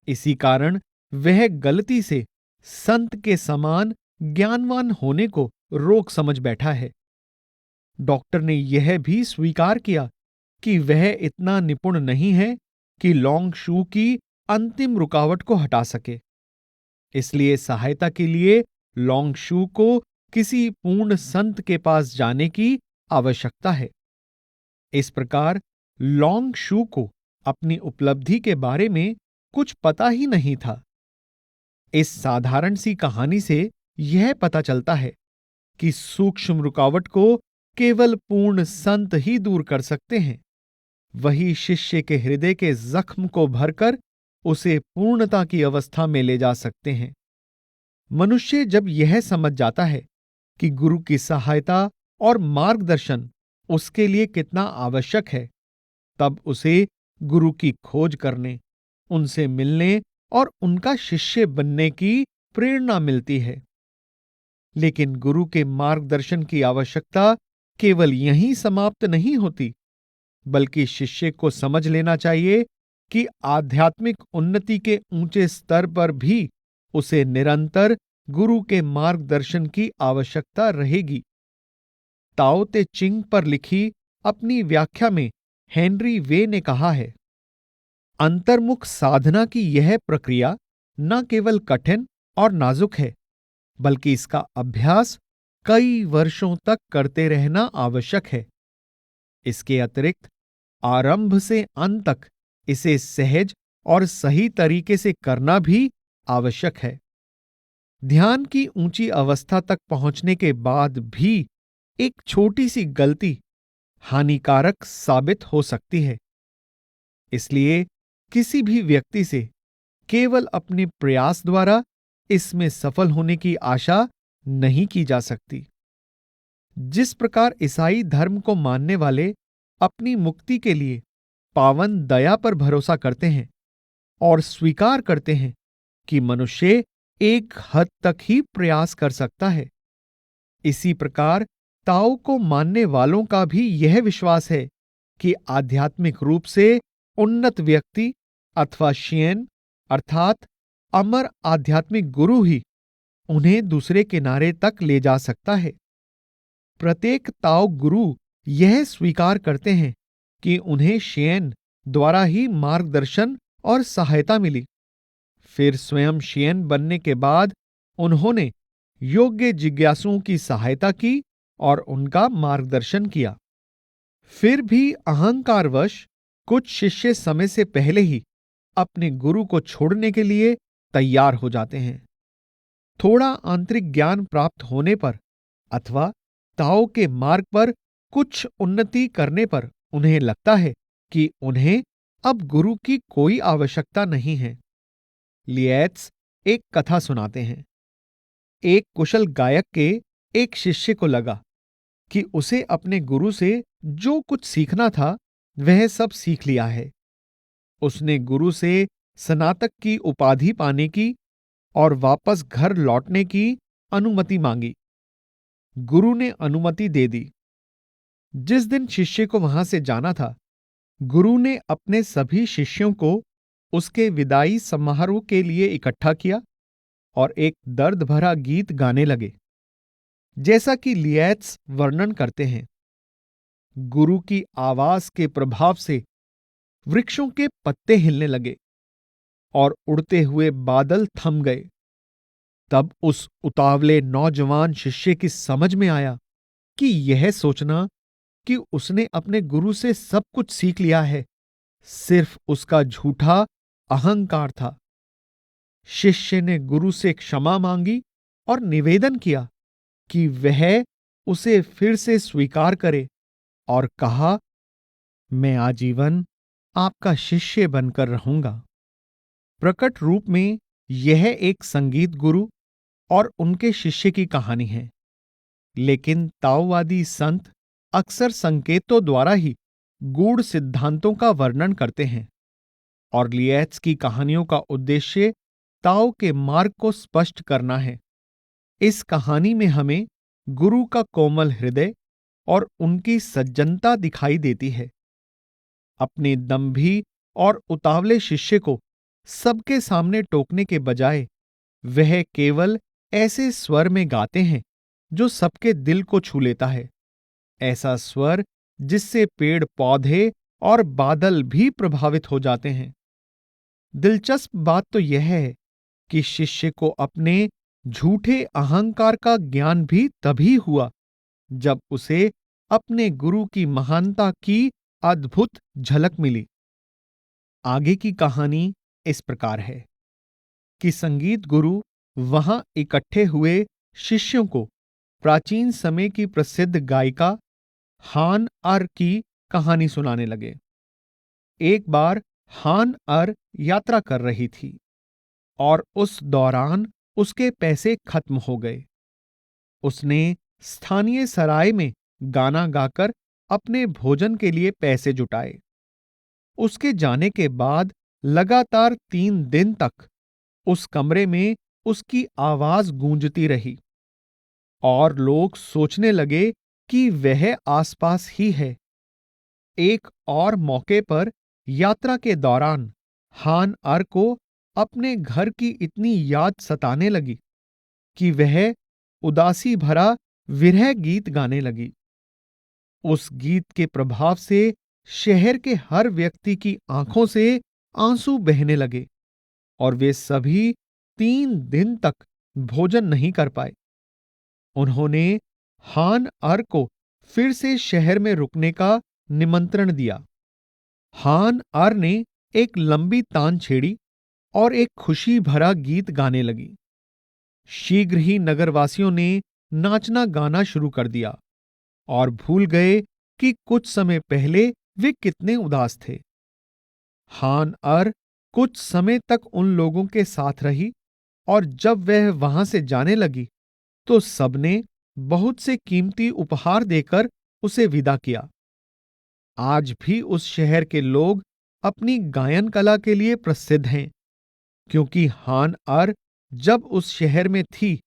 इसी कारण वह गलती से संत के समान ज्ञानवान होने को रोक समझ बैठा है। डॉक्टर ने यह भी स्वीकार किया कि वह इतना निपुण नहीं है कि लॉन्ग शू की अंतिम रुकावट को हटा सके। इसलिए सहायता के लिए लॉन्ग शू को किसी पूर्ण संत के पास जाने की आवश्यकता है। इस प्रकार लॉन्ग शू को अपनी उपलब्धि के बारे में कुछ पता ही नहीं था। इस साधारण सी कहानी से यह पता चलता है कि सूक्ष्म रुकावट को केवल पूर्ण संत ही दूर कर सकते हैं। वही शिष्य के हृदय के जख्म को भरकर उसे पूर्णता की अवस्था में ले जा सकते हैं। मनुष्य जब यह समझ जाता है कि गुरु की सहायता और मार्गदर्शन उसके लिए कितना आवश्यक है, तब उसे गुरु की खोज करने, उनसे मिलने और उनका शिष्य बनने की प्रेरणा मिलती है। लेकिन गुरु के मार्गदर्शन की आवश्यकता केवल यहीं समाप्त नहीं होती, बल्कि शिष्य को समझ लेना चाहिए कि आध्यात्मिक उन्नति के ऊंचे स्तर पर भी उसे निरंतर गुरु के मार्गदर्शन की आवश्यकता रहेगी। ताओ ते चिंग पर लिखी अपनी व्याख्या में हेनरी वे ने कहा है, अंतर्मुख साधना की यह प्रक्रिया न केवल कठिन और नाजुक है, बल्कि इसका अभ्यास कई वर्षों तक करते रहना आवश्यक है। इसके अतिरिक्त आरंभ से अंत तक इसे सहज और सही तरीके से करना भी आवश्यक है। ध्यान की ऊंची अवस्था तक पहुंचने के बाद भी एक छोटी सी गलती हानिकारक साबित हो सकती है। इसलिए किसी भी व्यक्ति से केवल अपने प्रयास द्वारा इसमें सफल होने की आशा नहीं की जा सकती। जिस प्रकार ईसाई धर्म को मानने वाले अपनी मुक्ति के लिए पावन दया पर भरोसा करते हैं और स्वीकार करते हैं कि मनुष्य एक हद तक ही प्रयास कर सकता है, इसी प्रकार ताओ को मानने वालों का भी यह विश्वास है कि आध्यात्मिक रूप से उन्नत व्यक्ति अथवा शियन अर्थात अमर आध्यात्मिक गुरु ही उन्हें दूसरे किनारे तक ले जा सकता है। प्रत्येक ताओ गुरु यह स्वीकार करते हैं कि उन्हें शियन द्वारा ही मार्गदर्शन और सहायता मिली। फिर स्वयं शियन बनने के बाद उन्होंने योग्य जिज्ञासुओं की सहायता की और उनका मार्गदर्शन किया। फिर भी अहंकारवश कुछ शिष्य समय से पहले ही अपने गुरु को छोड़ने के लिए तैयार हो जाते हैं। थोड़ा आंतरिक ज्ञान प्राप्त होने पर अथवा ताओ के मार्ग पर कुछ उन्नति करने पर उन्हें लगता है कि उन्हें अब गुरु की कोई आवश्यकता नहीं है। लिएत्स एक कथा सुनाते हैं। एक कुशल गायक के एक शिष्य को लगा कि उसे अपने गुरु से जो कुछ सीखना था वह सब सीख लिया है। उसने गुरु से स्नातक की उपाधि पाने की और वापस घर लौटने की अनुमति मांगी। गुरु ने अनुमति दे दी। जिस दिन शिष्य को वहां से जाना था, गुरु ने अपने सभी शिष्यों को उसके विदाई समारोह के लिए इकट्ठा किया और एक दर्द भरा गीत गाने लगे। जैसा कि लिएत्स वर्णन करते हैं, गुरु की आवाज के प्रभाव से वृक्षों के पत्ते हिलने लगे और उड़ते हुए बादल थम गए। तब उस उतावले नौजवान शिष्य की समझ में आया कि यह सोचना कि उसने अपने गुरु से सब कुछ सीख लिया है, सिर्फ उसका झूठा अहंकार था। शिष्य ने गुरु से क्षमा मांगी और निवेदन किया कि वह उसे फिर से स्वीकार करे और कहा, मैं आजीवन आपका शिष्य बनकर रहूंगा। प्रकट रूप में यह एक संगीत गुरु और उनके शिष्य की कहानी है, लेकिन ताओवादी संत अक्सर संकेतों द्वारा ही गूढ़ सिद्धांतों का वर्णन करते हैं और लिएत्स की कहानियों का उद्देश्य ताओ के मार्ग को स्पष्ट करना है। इस कहानी में हमें गुरु का कोमल हृदय और उनकी सज्जनता दिखाई देती है। अपने दंभी और उतावले शिष्य को सबके सामने टोकने के बजाय वह केवल ऐसे स्वर में गाते हैं जो सबके दिल को छू लेता है, ऐसा स्वर जिससे पेड़ पौधे और बादल भी प्रभावित हो जाते हैं। दिलचस्प बात तो यह है कि शिष्य को अपने झूठे अहंकार का ज्ञान भी तभी हुआ जब उसे अपने गुरु की महानता की अद्भुत झलक मिली। आगे की कहानी इस प्रकार है कि संगीत गुरु वहां इकट्ठे हुए शिष्यों को प्राचीन समय की प्रसिद्ध गायिका हान अर की कहानी सुनाने लगे। एक बार हान अर यात्रा कर रही थी और उस दौरान उसके पैसे खत्म हो गए। उसने स्थानीय सराय में गाना गाकर अपने भोजन के लिए पैसे जुटाए। उसके जाने के बाद लगातार 3 दिन तक उस कमरे में उसकी आवाज गूंजती रही और लोग सोचने लगे कि वह आसपास ही है। एक और मौके पर यात्रा के दौरान हान अर को अपने घर की इतनी याद सताने लगी कि वह उदासी भरा विरह गीत गाने लगी। उस गीत के प्रभाव से शहर के हर व्यक्ति की आंखों से आंसू बहने लगे और वे सभी 3 दिन तक भोजन नहीं कर पाए। उन्होंने हान अर को फिर से शहर में रुकने का निमंत्रण दिया। हान अर ने एक लंबी तान छेड़ी और एक खुशी भरा गीत गाने लगी। शीघ्र ही नगरवासियों ने नाचना गाना शुरू कर दिया और भूल गए कि कुछ समय पहले वे कितने उदास थे। हान अर कुछ समय तक उन लोगों के साथ रही और जब वह वहां से जाने लगी तो सबने बहुत से कीमती उपहार देकर उसे विदा किया। आज भी उस शहर के लोग अपनी गायन कला के लिए प्रसिद्ध हैं, क्योंकि हान अर जब उस शहर में थी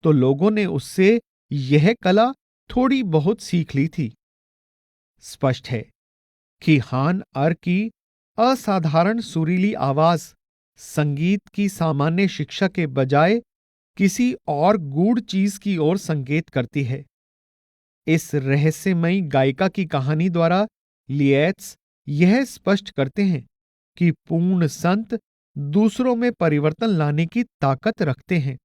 तो लोगों ने उससे यह कला थोड़ी बहुत सीख ली थी। स्पष्ट है कि हान अर की असाधारण सुरीली आवाज संगीत की सामान्य शिक्षा के बजाय किसी और गूढ़ चीज की ओर संकेत करती है। इस रहस्यमयी गायिका की कहानी द्वारा लिएत्स यह स्पष्ट करते हैं कि पूर्ण संत दूसरों में परिवर्तन लाने की ताकत रखते हैं।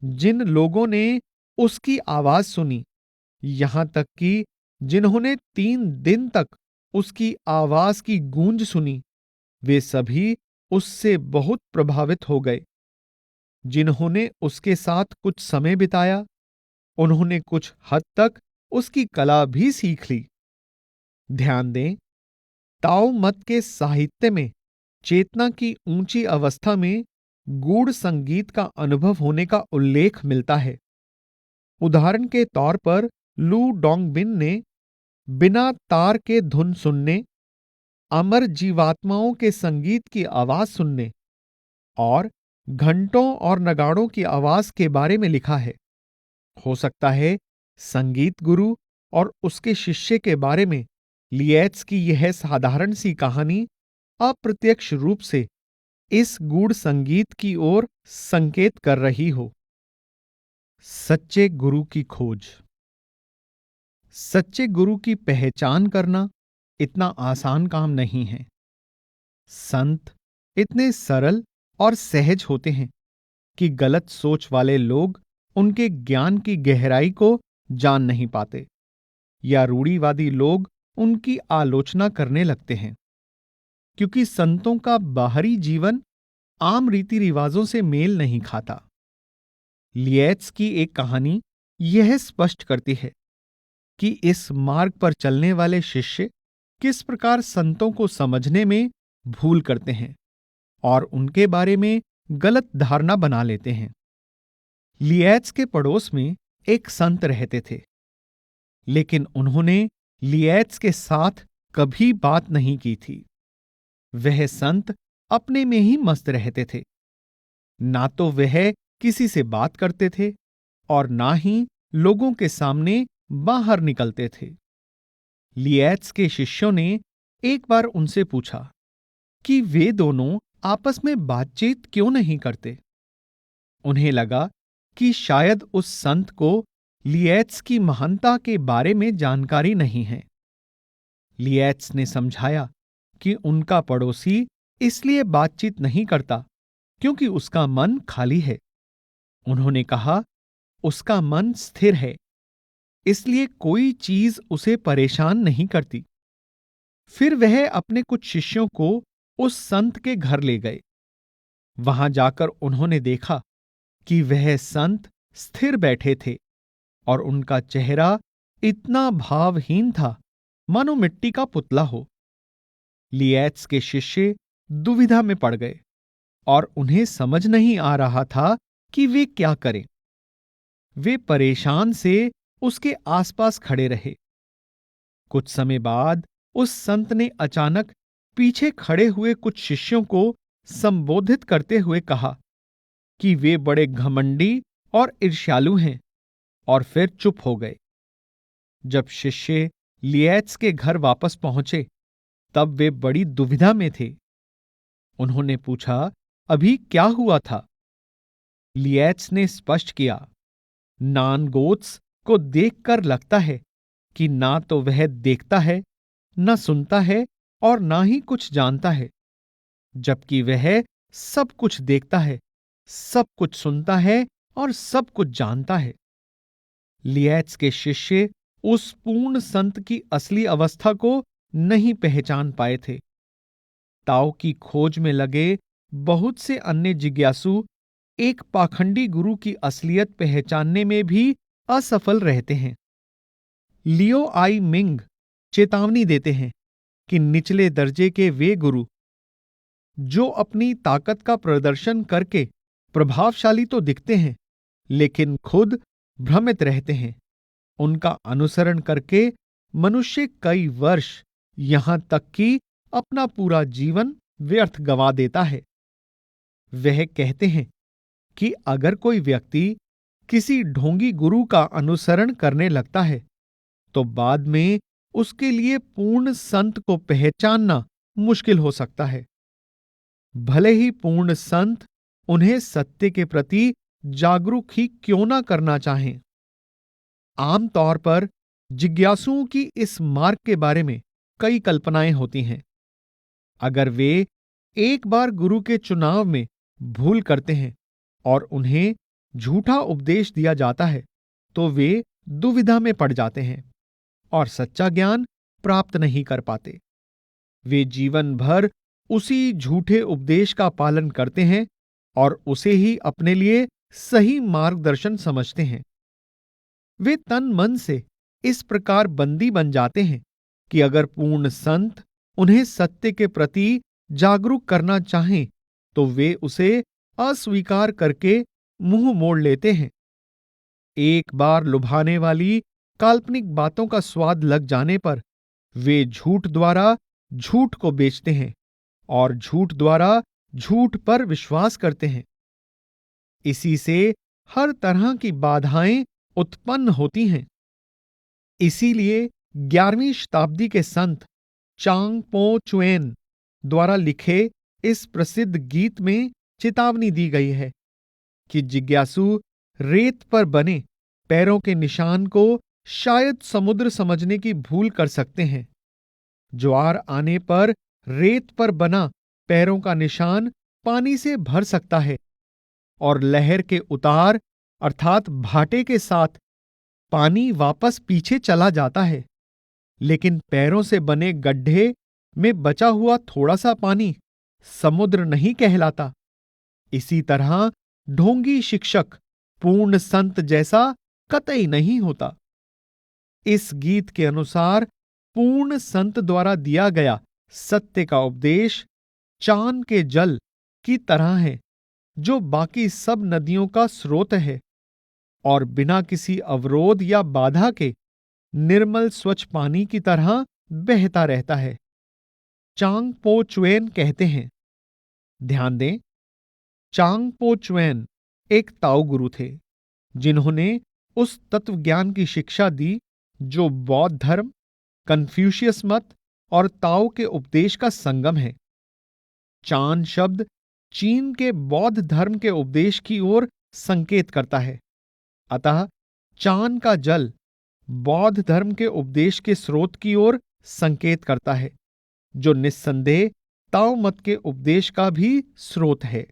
जिन लोगों ने उसकी आवाज सुनी, यहां तक कि जिन्होंने 3 दिन तक उसकी आवाज की गूंज सुनी, वे सभी उससे बहुत प्रभावित हो गए। जिन्होंने उसके साथ कुछ समय बिताया, उन्होंने कुछ हद तक उसकी कला भी सीख ली। ध्यान दें, ताओ मत के साहित्य में चेतना की ऊंची अवस्था में गूढ़ संगीत का अनुभव होने का उल्लेख मिलता है। उदाहरण के तौर पर लू डोंगबिन ने बिना तार के धुन सुनने, अमर जीवात्माओं के संगीत की आवाज सुनने और घंटों और नगाड़ों की आवाज के बारे में लिखा है। हो सकता है संगीत गुरु और उसके शिष्य के बारे में लिएट्स की यह साधारण सी कहानी अप्रत्यक्ष रूप से इस गूढ़ संगीत की ओर संकेत कर रही हो। सच्चे गुरु की खोज। सच्चे गुरु की पहचान करना इतना आसान काम नहीं है। संत इतने सरल और सहज होते हैं कि गलत सोच वाले लोग उनके ज्ञान की गहराई को जान नहीं पाते, या रूढ़िवादी लोग उनकी आलोचना करने लगते हैं, क्योंकि संतों का बाहरी जीवन आम रीति रिवाजों से मेल नहीं खाता। लिएट्स की एक कहानी यह स्पष्ट करती है कि इस मार्ग पर चलने वाले शिष्य किस प्रकार संतों को समझने में भूल करते हैं और उनके बारे में गलत धारणा बना लेते हैं। लिएट्स के पड़ोस में एक संत रहते थे, लेकिन उन्होंने लिएट्स के साथ कभी बात नहीं की थी। वह संत अपने में ही मस्त रहते थे। ना तो वह किसी से बात करते थे और ना ही लोगों के सामने बाहर निकलते थे। लिएट्स के शिष्यों ने एक बार उनसे पूछा कि वे दोनों आपस में बातचीत क्यों नहीं करते। उन्हें लगा कि शायद उस संत को लिएट्स की महानता के बारे में जानकारी नहीं है। लिएट्स ने समझाया कि उनका पड़ोसी इसलिए बातचीत नहीं करता क्योंकि उसका मन खाली है। उन्होंने कहा, उसका मन स्थिर है, इसलिए कोई चीज उसे परेशान नहीं करती। फिर वह अपने कुछ शिष्यों को उस संत के घर ले गए। वहां जाकर उन्होंने देखा कि वह संत स्थिर बैठे थे और उनका चेहरा इतना भावहीन था मानो मिट्टी का पुतला हो। लिएट्स के शिष्य दुविधा में पड़ गए और उन्हें समझ नहीं आ रहा था कि वे क्या करें। वे परेशान से उसके आसपास खड़े रहे। कुछ समय बाद उस संत ने अचानक पीछे खड़े हुए कुछ शिष्यों को संबोधित करते हुए कहा कि वे बड़े घमंडी और ईर्ष्यालु हैं, और फिर चुप हो गए। जब शिष्य लिएट्स के घर वापस पहुंचे तब वे बड़ी दुविधा में थे। उन्होंने पूछा, अभी क्या हुआ था? लिएट्स ने स्पष्ट किया, नानगोत्स को देखकर लगता है कि ना तो वह देखता है, न सुनता है और ना ही कुछ जानता है, जबकि वह सब कुछ देखता है, सब कुछ सुनता है और सब कुछ जानता है। लिएट्स के शिष्य उस पूर्ण संत की असली अवस्था को नहीं पहचान पाए थे। ताओ की खोज में लगे बहुत से अन्य जिज्ञासु एक पाखंडी गुरु की असलियत पहचानने में भी असफल रहते हैं। लियो आई मिंग चेतावनी देते हैं कि निचले दर्जे के वे गुरु जो अपनी ताकत का प्रदर्शन करके प्रभावशाली तो दिखते हैं, लेकिन खुद भ्रमित रहते हैं, उनका अनुसरण करके मनुष्य कई वर्ष, यहां तक कि अपना पूरा जीवन व्यर्थ गंवा देता है। वह कहते हैं कि अगर कोई व्यक्ति किसी ढोंगी गुरु का अनुसरण करने लगता है तो बाद में उसके लिए पूर्ण संत को पहचानना मुश्किल हो सकता है। भले ही पूर्ण संत उन्हें सत्य के प्रति जागरूक ही क्यों ना करना चाहें। आमतौर पर जिज्ञासुओं की इस मार्ग के बारे में कई कल्पनाएं होती हैं। अगर वे एक बार गुरु के चुनाव में भूल करते हैं और उन्हें झूठा उपदेश दिया जाता है तो वे दुविधा में पड़ जाते हैं और सच्चा ज्ञान प्राप्त नहीं कर पाते। वे जीवन भर उसी झूठे उपदेश का पालन करते हैं और उसे ही अपने लिए सही मार्गदर्शन समझते हैं। वे तन मन से इस प्रकार बंदी बन जाते हैं कि अगर पूर्ण संत उन्हें सत्य के प्रति जागरूक करना चाहें तो वे उसे अस्वीकार करके मुंह मोड़ लेते हैं। एक बार लुभाने वाली काल्पनिक बातों का स्वाद लग जाने पर वे झूठ द्वारा झूठ को बेचते हैं और झूठ द्वारा झूठ पर विश्वास करते हैं। इसी से हर तरह की बाधाएं उत्पन्न होती हैं। इसीलिए 11वीं शताब्दी के संत चांग पो चुएन द्वारा लिखे इस प्रसिद्ध गीत में चेतावनी दी गई है कि जिज्ञासु रेत पर बने पैरों के निशान को शायद समुद्र समझने की भूल कर सकते हैं। ज्वार आने पर रेत पर बना पैरों का निशान पानी से भर सकता है और लहर के उतार अर्थात भाटे के साथ पानी वापस पीछे चला जाता है, लेकिन पैरों से बने गड्ढे में बचा हुआ थोड़ा सा पानी समुद्र नहीं कहलाता। इसी तरह ढोंगी शिक्षक पूर्ण संत जैसा कतई नहीं होता। इस गीत के अनुसार पूर्ण संत द्वारा दिया गया सत्य का उपदेश चांद के जल की तरह है, जो बाकी सब नदियों का स्रोत है और बिना किसी अवरोध या बाधा के निर्मल स्वच्छ पानी की तरह बहता रहता है। चांग पो चुएन कहते हैं। ध्यान दें, चांग पो चुएन एक ताओ गुरु थे, जिन्होंने उस तत्व ज्ञान की शिक्षा दी जो बौद्ध धर्म, कन्फ्यूशियस मत और ताओ के उपदेश का संगम है। चान शब्द चीन के बौद्ध धर्म के उपदेश की ओर संकेत करता है। अतः चान का जल बौद्ध धर्म के उपदेश के स्रोत की ओर संकेत करता है, जो निस्संदेह ताओ मत के उपदेश का भी स्रोत है।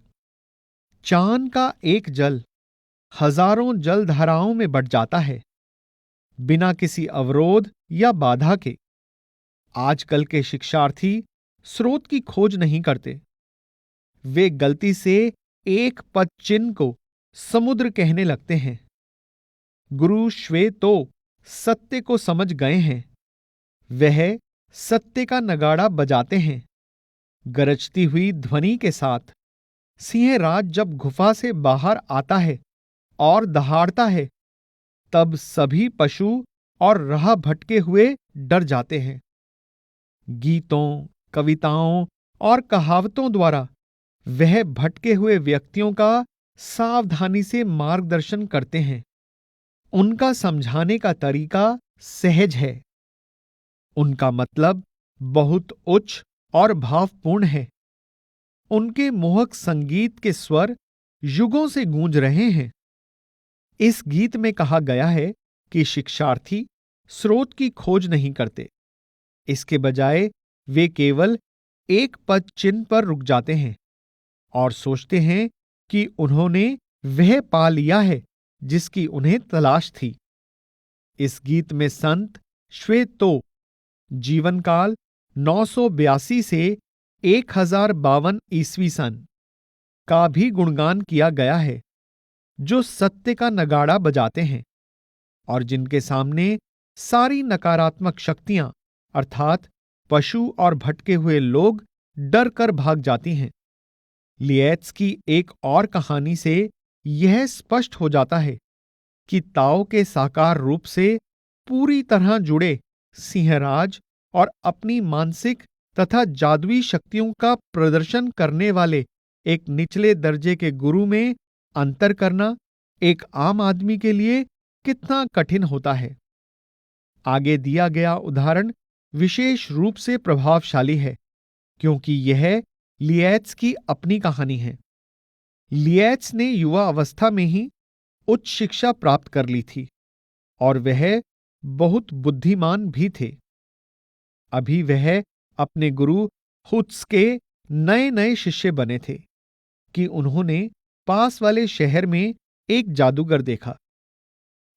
चान का एक जल हजारों जल धाराओं में बट जाता है, बिना किसी अवरोध या बाधा के। आजकल के शिक्षार्थी स्रोत की खोज नहीं करते। वे गलती से एक पद चिन्ह को समुद्र कहने लगते हैं। गुरु श्वे तो सत्य को समझ गए हैं। वह सत्य का नगाड़ा बजाते हैं, गरजती हुई ध्वनि के साथ। सिंहराज जब गुफा से बाहर आता है और दहाड़ता है, तब सभी पशु और राह भटके हुए डर जाते हैं। गीतों, कविताओं और कहावतों द्वारा वह भटके हुए व्यक्तियों का सावधानी से मार्गदर्शन करते हैं। उनका समझाने का तरीका सहज है। उनका मतलब बहुत उच्च और भावपूर्ण है। उनके मोहक संगीत के स्वर युगों से गूंज रहे हैं। इस गीत में कहा गया है कि शिक्षार्थी स्रोत की खोज नहीं करते। इसके बजाय वे केवल एक पद चिन्ह पर रुक जाते हैं और सोचते हैं कि उन्होंने वह पा लिया है जिसकी उन्हें तलाश थी। इस गीत में संत श्वेतो जीवन काल 982 से 1052 ईस्वी सन का भी गुणगान किया गया है, जो सत्य का नगाड़ा बजाते हैं और जिनके सामने सारी नकारात्मक शक्तियां अर्थात पशु और भटके हुए लोग डर कर भाग जाती हैं। लिएत्स की एक और कहानी से यह स्पष्ट हो जाता है कि ताओ के साकार रूप से पूरी तरह जुड़े सिंहराज और अपनी मानसिक तथा जादुई शक्तियों का प्रदर्शन करने वाले एक निचले दर्जे के गुरु में अंतर करना एक आम आदमी के लिए कितना कठिन होता है। आगे दिया गया उदाहरण विशेष रूप से प्रभावशाली है, क्योंकि यह लिएत्स की अपनी कहानी है। लिएत्स ने युवा अवस्था में ही उच्च शिक्षा प्राप्त कर ली थी और वह बहुत बुद्धिमान भी थे। अभी वह अपने गुरु हुत्स के नए नए शिष्य बने थे कि उन्होंने पास वाले शहर में एक जादूगर देखा।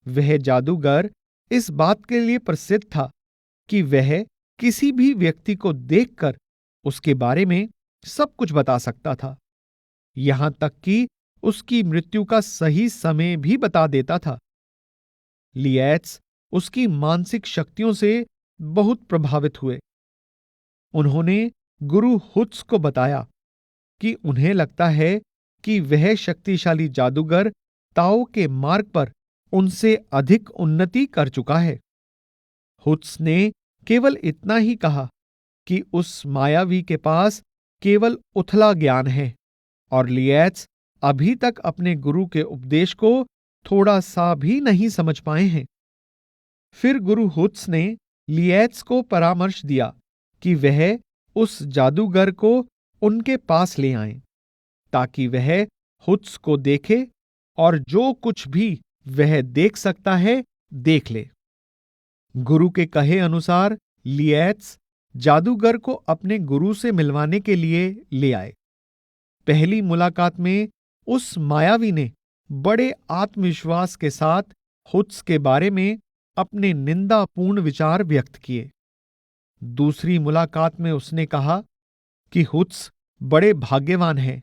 वह जादूगर इस बात के लिए प्रसिद्ध था कि वह किसी भी व्यक्ति को देखकर उसके बारे में सब कुछ बता सकता था, यहां तक कि उसकी मृत्यु का सही समय भी बता देता था। लिएत्स उसकी मानसिक शक्तियों से बहुत प्रभावित हुए। उन्होंने गुरु हुत्स को बताया कि उन्हें लगता है कि वह शक्तिशाली जादूगर ताओ के मार्ग पर उनसे अधिक उन्नति कर चुका है। हुत्स ने केवल इतना ही कहा कि उस मायावी के पास केवल उथला ज्ञान है और लिएत्स अभी तक अपने गुरु के उपदेश को थोड़ा सा भी नहीं समझ पाए हैं। फिर गुरु हुत्स ने लिएत्स को परामर्श दिया कि वह उस जादूगर को उनके पास ले आए, ताकि वह हुत्स को देखे और जो कुछ भी वह देख सकता है देख ले। गुरु के कहे अनुसार लिएत्स जादूगर को अपने गुरु से मिलवाने के लिए ले आए। पहली मुलाकात में उस मायावी ने बड़े आत्मविश्वास के साथ हुत्स के बारे में अपने निंदापूर्ण विचार व्यक्त किए। दूसरी मुलाकात में उसने कहा कि हुत्स बड़े भाग्यवान हैं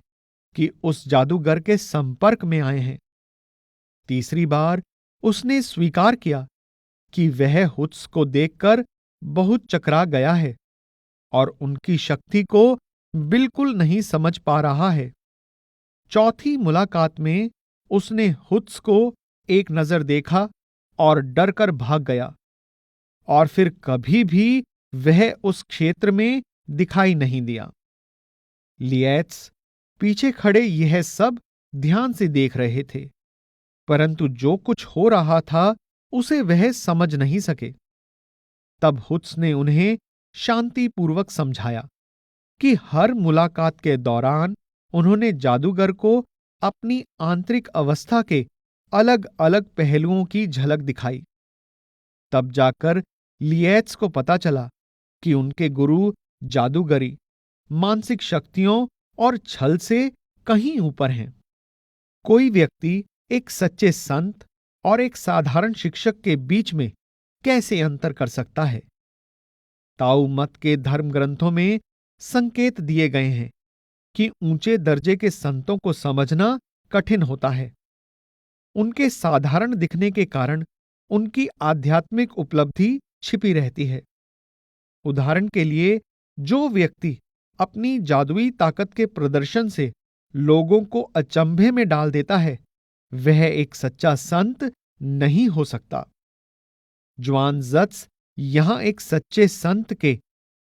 कि उस जादूगर के संपर्क में आए हैं। तीसरी बार उसने स्वीकार किया कि वह हुत्स को देखकर बहुत चकरा गया है और उनकी शक्ति को बिल्कुल नहीं समझ पा रहा है। चौथी मुलाकात में उसने हुत्स को एक नजर देखा और डरकर भाग गया और फिर कभी भी वह उस क्षेत्र में दिखाई नहीं दिया। लिएत्स पीछे खड़े यह सब ध्यान से देख रहे थे, परंतु जो कुछ हो रहा था उसे वह समझ नहीं सके। तब हुत्स ने उन्हें शांतिपूर्वक समझाया कि हर मुलाकात के दौरान उन्होंने जादूगर को अपनी आंतरिक अवस्था के अलग अलग पहलुओं की झलक दिखाई। तब जाकर लिएत्स को पता चला कि उनके गुरु जादूगरी, मानसिक शक्तियों और छल से कहीं ऊपर हैं। कोई व्यक्ति एक सच्चे संत और एक साधारण शिक्षक के बीच में कैसे अंतर कर सकता है? ताऊ मत के धर्म ग्रंथों में संकेत दिए गए हैं कि ऊंचे दर्जे के संतों को समझना कठिन होता है। उनके साधारण दिखने के कारण उनकी आध्यात्मिक उपलब्धि छिपी रहती है। उदाहरण के लिए, जो व्यक्ति अपनी जादुई ताकत के प्रदर्शन से लोगों को अचंभे में डाल देता है, वह एक सच्चा संत नहीं हो सकता। ज्वान-ज़्त्स यहां एक सच्चे संत के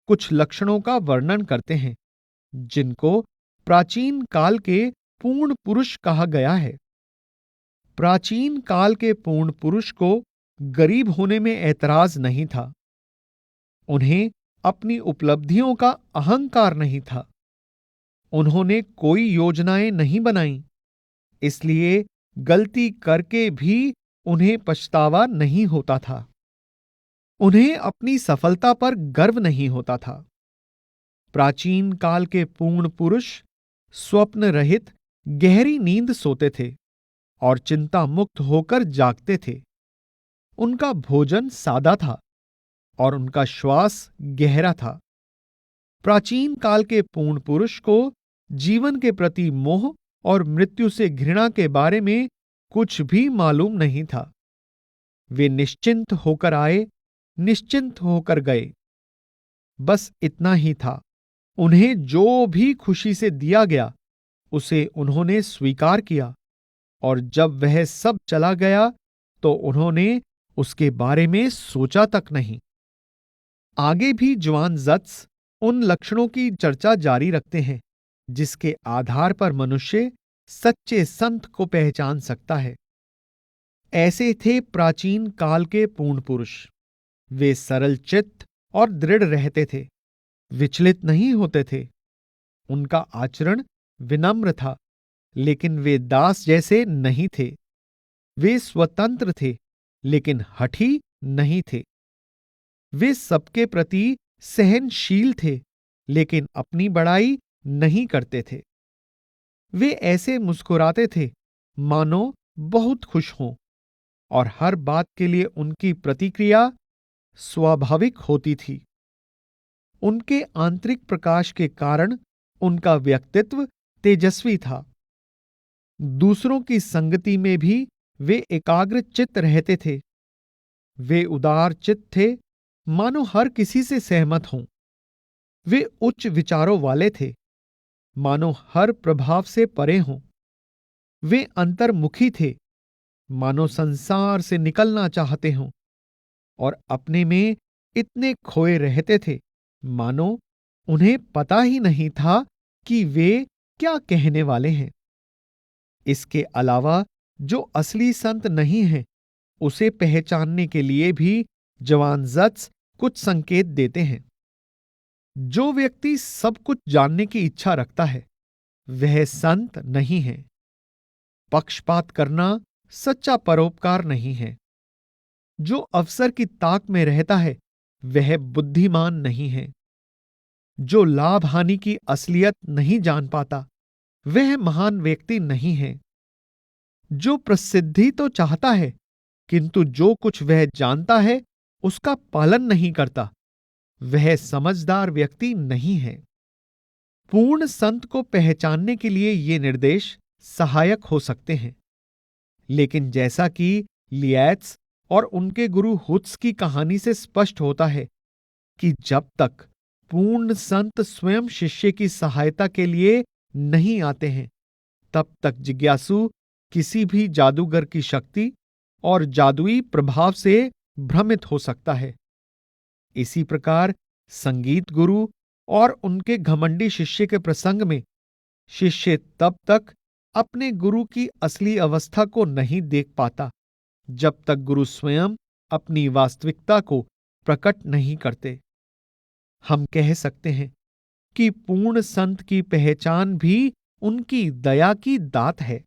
कुछ लक्षणों का वर्णन करते हैं, जिनको प्राचीन काल के पूर्ण पुरुष कहा गया है। प्राचीन काल के पूर्ण पुरुष को गरीब होने में ऐतराज नहीं था। उन्हें अपनी उपलब्धियों का अहंकार नहीं था। उन्होंने कोई योजनाएं नहीं बनाई, इसलिए गलती करके भी उन्हें पछतावा नहीं होता था। उन्हें अपनी सफलता पर गर्व नहीं होता था। प्राचीन काल के पूर्ण पुरुष स्वप्न रहित गहरी नींद सोते थे और चिंता मुक्त होकर जागते थे। उनका भोजन सादा था और उनका श्वास गहरा था। प्राचीन काल के पूर्ण पुरुष को जीवन के प्रति मोह और मृत्यु से घृणा के बारे में कुछ भी मालूम नहीं था। वे निश्चिंत होकर आए, निश्चिंत होकर गए। बस इतना ही था। उन्हें जो भी खुशी से दिया गया उसे उन्होंने स्वीकार किया, और जब वह सब चला गया तो उन्होंने उसके बारे में सोचा तक नहीं। आगे भी ज्वान-ज़्त्स उन लक्षणों की चर्चा जारी रखते हैं जिसके आधार पर मनुष्य सच्चे संत को पहचान सकता है। ऐसे थे प्राचीन काल के पूर्ण पुरुष। वे सरल चित्त और दृढ़ रहते थे, विचलित नहीं होते थे। उनका आचरण विनम्र था, लेकिन वे दास जैसे नहीं थे। वे स्वतंत्र थे, लेकिन हठी नहीं थे। वे सबके प्रति सहनशील थे, लेकिन अपनी बड़ाई नहीं करते थे। वे ऐसे मुस्कुराते थे मानो बहुत खुश हों, और हर बात के लिए उनकी प्रतिक्रिया स्वाभाविक होती थी। उनके आंतरिक प्रकाश के कारण उनका व्यक्तित्व तेजस्वी था। दूसरों की संगति में भी वे एकाग्र चित्त रहते थे। वे उदार चित्त थे, मानो हर किसी से सहमत हों। वे उच्च विचारों वाले थे, मानो हर प्रभाव से परे हों। वे अंतर्मुखी थे, मानो संसार से निकलना चाहते हों, और अपने में इतने खोए रहते थे मानो उन्हें पता ही नहीं था कि वे क्या कहने वाले हैं। इसके अलावा जो असली संत नहीं है, उसे पहचानने के लिए भी जवानज़त्स कुछ संकेत देते हैं। जो व्यक्ति सब कुछ जानने की इच्छा रखता है, वह संत नहीं है। पक्षपात करना सच्चा परोपकार नहीं है। जो अवसर की ताक में रहता है, वह बुद्धिमान नहीं है। जो लाभ हानि की असलियत नहीं जान पाता, वह महान व्यक्ति नहीं है। जो प्रसिद्धि तो चाहता है, किंतु जो कुछ वह जानता है उसका पालन नहीं करता, वह समझदार व्यक्ति नहीं है। पूर्ण संत को पहचानने के लिए ये निर्देश सहायक हो सकते हैं, लेकिन जैसा कि लिएत्स और उनके गुरु हुत्स की कहानी से स्पष्ट होता है कि जब तक पूर्ण संत स्वयं शिष्य की सहायता के लिए नहीं आते हैं, तब तक जिज्ञासु किसी भी जादूगर की शक्ति और जादुई प्रभाव से भ्रमित हो सकता है। इसी प्रकार संगीत गुरु और उनके घमंडी शिष्य के प्रसंग में शिष्य तब तक अपने गुरु की असली अवस्था को नहीं देख पाता, जब तक गुरु स्वयं अपनी वास्तविकता को प्रकट नहीं करते। हम कह सकते हैं कि पूर्ण संत की पहचान भी उनकी दया की दात है।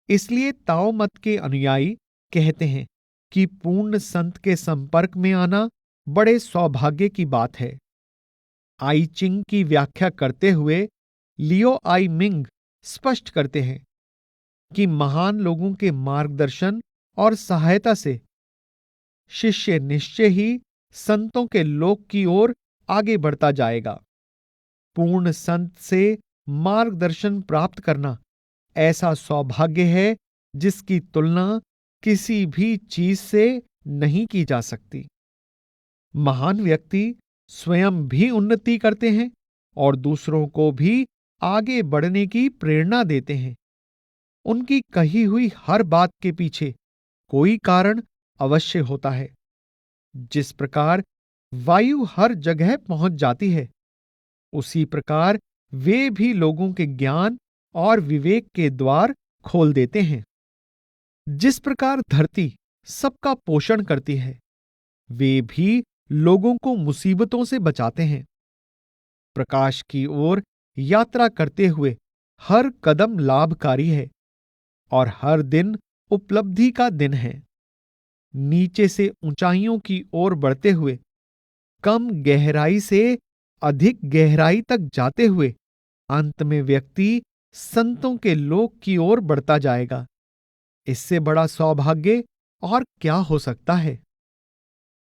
इसलिए ताओ मत के अनुयायी कहते हैं कि पूर्ण संत के संपर्क में आना बड़े सौभाग्य की बात है। आई चिंग की व्याख्या करते हुए लियो आई मिंग स्पष्ट करते हैं कि महान लोगों के मार्गदर्शन और सहायता से शिष्य निश्चय ही संतों के लोक की ओर आगे बढ़ता जाएगा। पूर्ण संत से मार्गदर्शन प्राप्त करना ऐसा सौभाग्य है जिसकी तुलना किसी भी चीज से नहीं की जा सकती। महान व्यक्ति स्वयं भी उन्नति करते हैं और दूसरों को भी आगे बढ़ने की प्रेरणा देते हैं। उनकी कही हुई हर बात के पीछे कोई कारण अवश्य होता है। जिस प्रकार वायु हर जगह पहुंच जाती है, उसी प्रकार वे भी लोगों के ज्ञान और विवेक के द्वार खोल देते हैं। जिस प्रकार धरती सबका पोषण करती है, वे भी लोगों को मुसीबतों से बचाते हैं। प्रकाश की ओर यात्रा करते हुए हर कदम लाभकारी है और हर दिन उपलब्धि का दिन है। नीचे से ऊंचाइयों की ओर बढ़ते हुए कम गहराई से अधिक गहराई तक जाते हुए अंत में व्यक्ति संतों के लोक की ओर बढ़ता जाएगा। इससे बड़ा सौभाग्य और क्या हो सकता है।